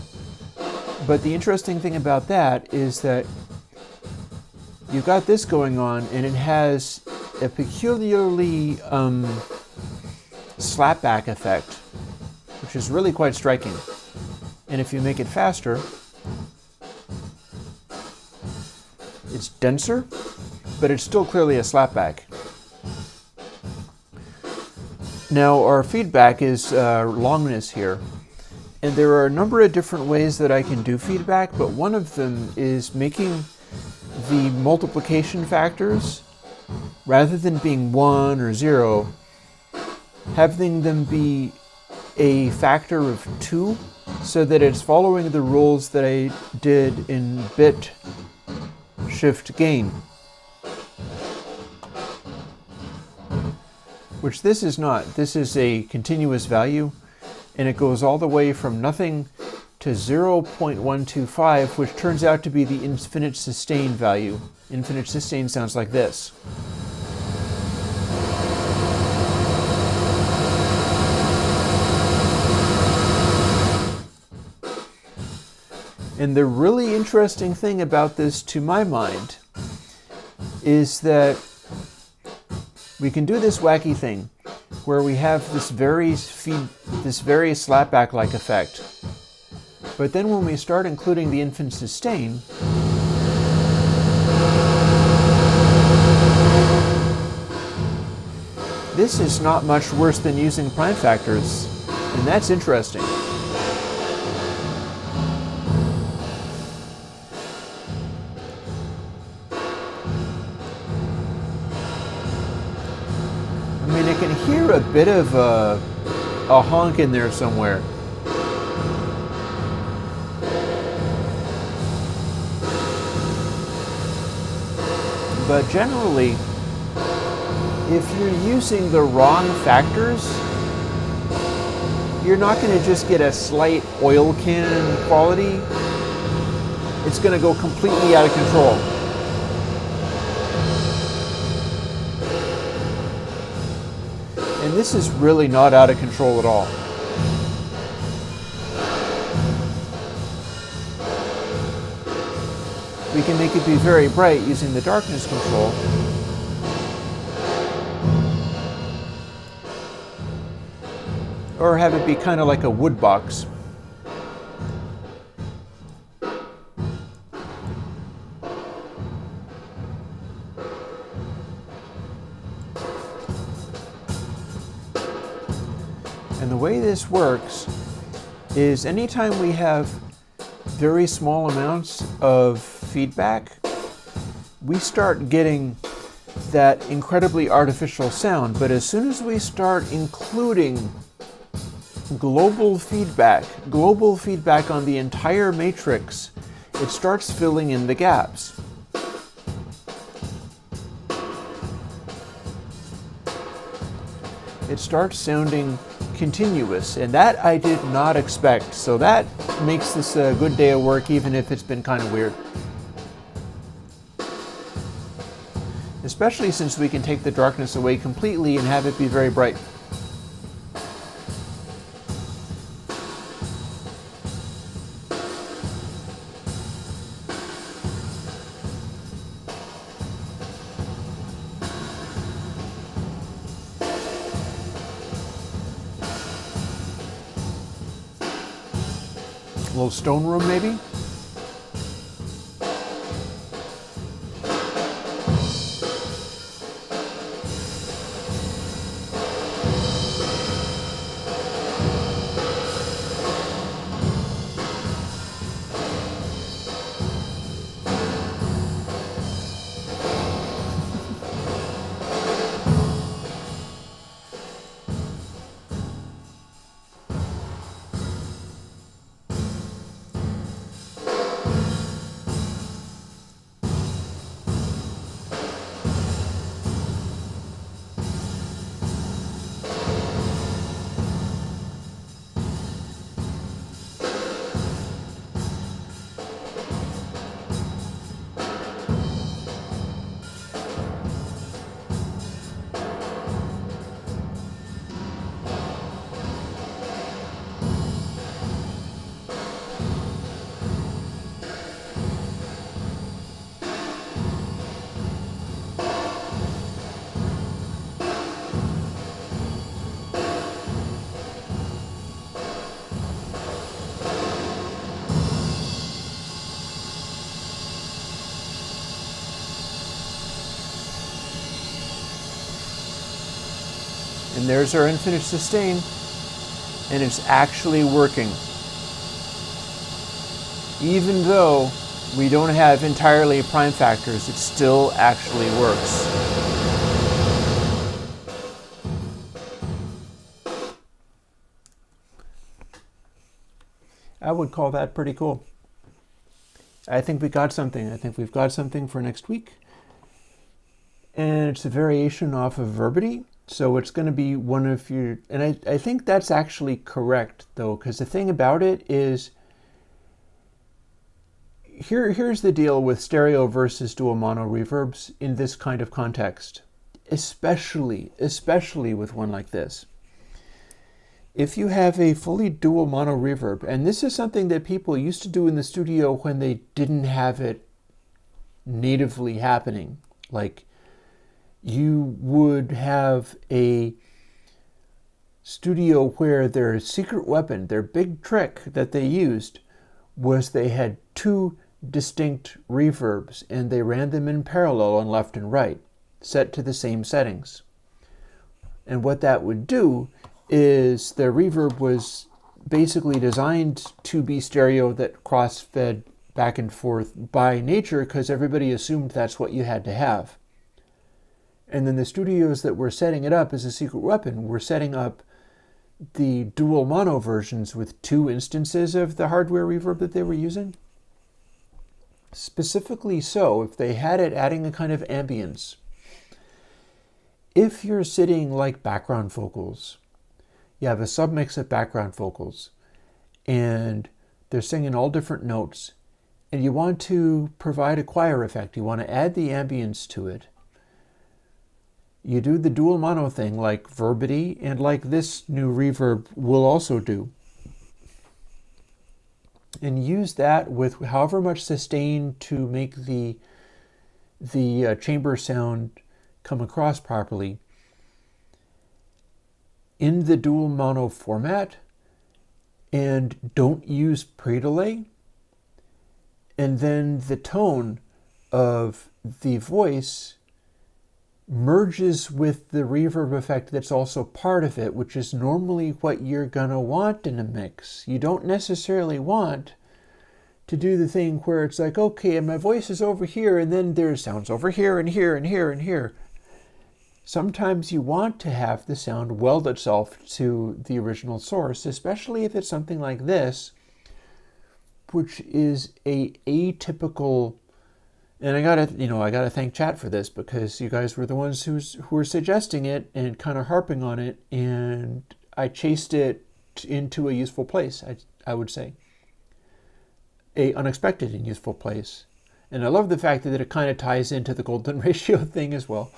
But the interesting thing about that is that you've got this going on, and it has a peculiarly slapback effect, which is really quite striking. And if you make it faster, it's denser, but it's still clearly a slapback. Now our feedback is longness here, and there are a number of different ways that I can do feedback, but one of them is making the multiplication factors, rather than being 1 or 0, having them be a factor of 2, so that it's following the rules that I did in bit shift gain. Which this is not. This is a continuous value, and it goes all the way from nothing to 0.125, which turns out to be the infinite sustain value. Infinite sustain sounds like this. And the really interesting thing about this, to my mind, is that we can do this wacky thing where we have this very slapback-like effect. But then when we start including the infinite sustain, this is not much worse than using prime factors, and that's interesting. I mean, I can hear a bit of a honk in there somewhere. But generally, if you're using the wrong factors, you're not going to just get a slight oil can quality. It's going to go completely out of control. And this is really not out of control at all. We can make it be very bright using the darkness control. Or have it be kind of like a wood box. And the way this works is anytime we have very small amounts of feedback, we start getting that incredibly artificial sound. But as soon as we start including global feedback on the entire matrix, it starts filling in the gaps. It starts sounding continuous, and that I did not expect. So that makes this a good day of work, even if it's been kind of weird. Especially since we can take the darkness away completely and have it be very bright. A little stone room, maybe? And there's our unfinished sustain, and it's actually working. Even though we don't have entirely prime factors, it still actually works. I would call that pretty cool. I think we got something. I think we've got something for next week. And it's a variation off of verbity. So it's going to be one of your, and I think that's actually correct though, because the thing about it is, here's the deal with stereo versus dual mono reverbs in this kind of context, especially with one like this. If you have a fully dual mono reverb, and this is something that people used to do in the studio when they didn't have it natively happening, like you would have a studio where their secret weapon, their big trick that they used, was they had two distinct reverbs and they ran them in parallel on left and right, set to the same settings. And what that would do is the reverb was basically designed to be stereo that cross-fed back and forth by nature because everybody assumed that's what you had to have. And then the studios that were setting it up as a secret weapon were setting up the dual mono versions with two instances of the hardware reverb that they were using. Specifically so, if they had it adding a kind of ambience. If you're sitting like background vocals, you have a submix of background vocals, and they're singing all different notes, and you want to provide a choir effect, you want to add the ambience to it, you do the dual mono thing like verbity and like this new reverb will also do. And use that with however much sustain to make the chamber sound come across properly. In the dual mono format, and don't use pre-delay. And then the tone of the voice merges with the reverb effect that's also part of it, which is normally what you're gonna want in a mix. You don't necessarily want to do the thing where it's like, okay, and my voice is over here, and then there's sounds over here and here and here and here. Sometimes you want to have the sound weld itself to the original source, especially if it's something like this, which is a atypical. And I gotta thank chat for this, because you guys were the ones who were suggesting it and kind of harping on it, and I chased it into a useful place, I would say. A unexpected and useful place. And I love the fact that it kind of ties into the golden ratio thing as well.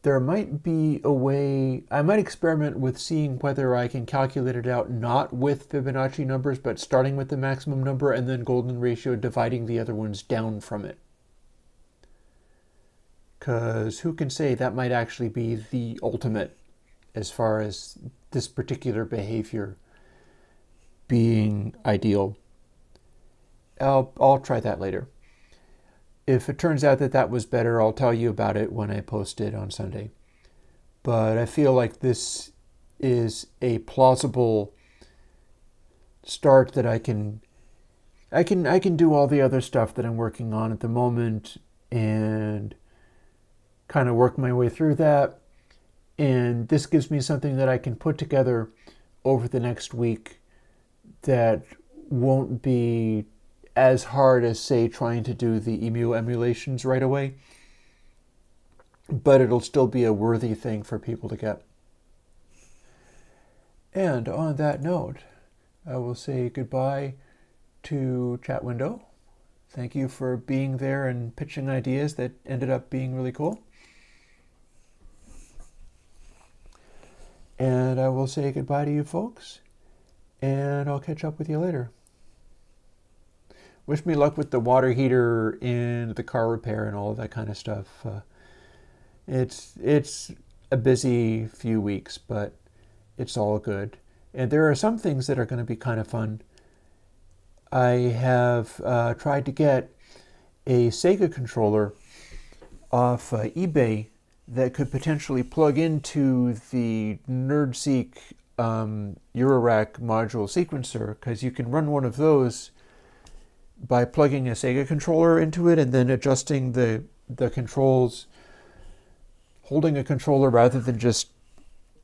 There might be a way, I might experiment with seeing whether I can calculate it out not with Fibonacci numbers, but starting with the maximum number and then golden ratio dividing the other ones down from it. Because who can say that might actually be the ultimate as far as this particular behavior being ideal. I'll try that later. If it turns out that that was better, I'll tell you about it when I post it on Sunday. But I feel like this is a plausible start that I can do all the other stuff that I'm working on at the moment and kind of work my way through that. And this gives me something that I can put together over the next week that won't be as hard as, say, trying to do the emu emulations right away. But it'll still be a worthy thing for people to get. And on that note, I will say goodbye to Chat Window. Thank you for being there and pitching ideas that ended up being really cool. And I will say goodbye to you folks, and I'll catch up with you later. Wish me luck with the water heater and the car repair and all of that kind of stuff. It's a busy few weeks, but it's all good. And there are some things that are going to be kind of fun. I have tried to get a Sega controller off eBay that could potentially plug into the NerdSeek Eurorack module sequencer, because you can run one of those by plugging a Sega controller into it and then adjusting the controls, holding a controller rather than just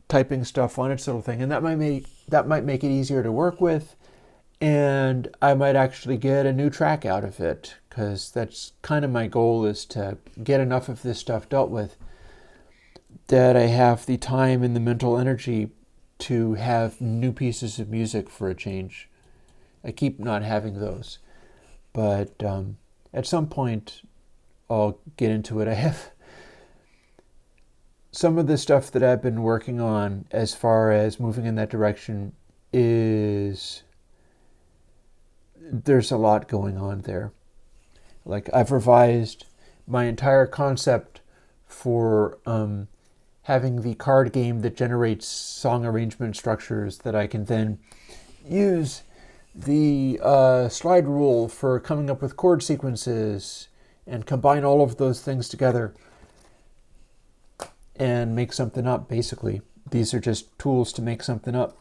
typing stuff on its little thing. And that might make it easier to work with, and I might actually get a new track out of it, because that's kind of my goal, is to get enough of this stuff dealt with that I have the time and the mental energy to have new pieces of music for a change. I keep not having those. But at some point, I'll get into it. I have some of the stuff that I've been working on as far as moving in that direction is, there's a lot going on there. Like, I've revised my entire concept for having the card game that generates song arrangement structures that I can then use the slide rule for coming up with chord sequences and combine all of those things together and make something up, basically. These are just tools to make something up.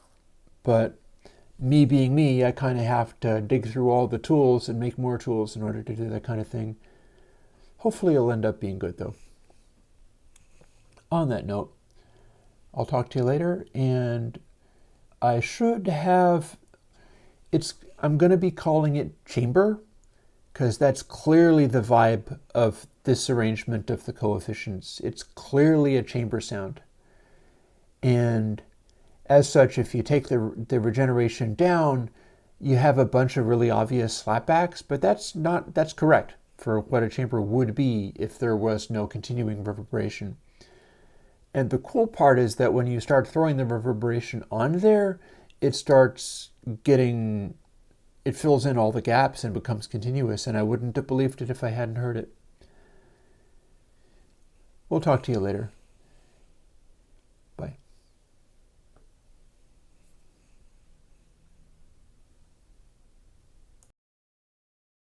But me being me, I kind of have to dig through all the tools and make more tools in order to do that kind of thing. Hopefully it'll end up being good, though. On that note, I'll talk to you later, and I should have... I'm going to be calling it chamber, because that's clearly the vibe of this arrangement of the coefficients. It's clearly a chamber sound. And as such, if you take the regeneration down, you have a bunch of really obvious slapbacks, but that's correct for what a chamber would be if there was no continuing reverberation. And the cool part is that when you start throwing the reverberation on there, it starts getting, it fills in all the gaps and becomes continuous, and I wouldn't have believed it if I hadn't heard it. We'll talk to you later.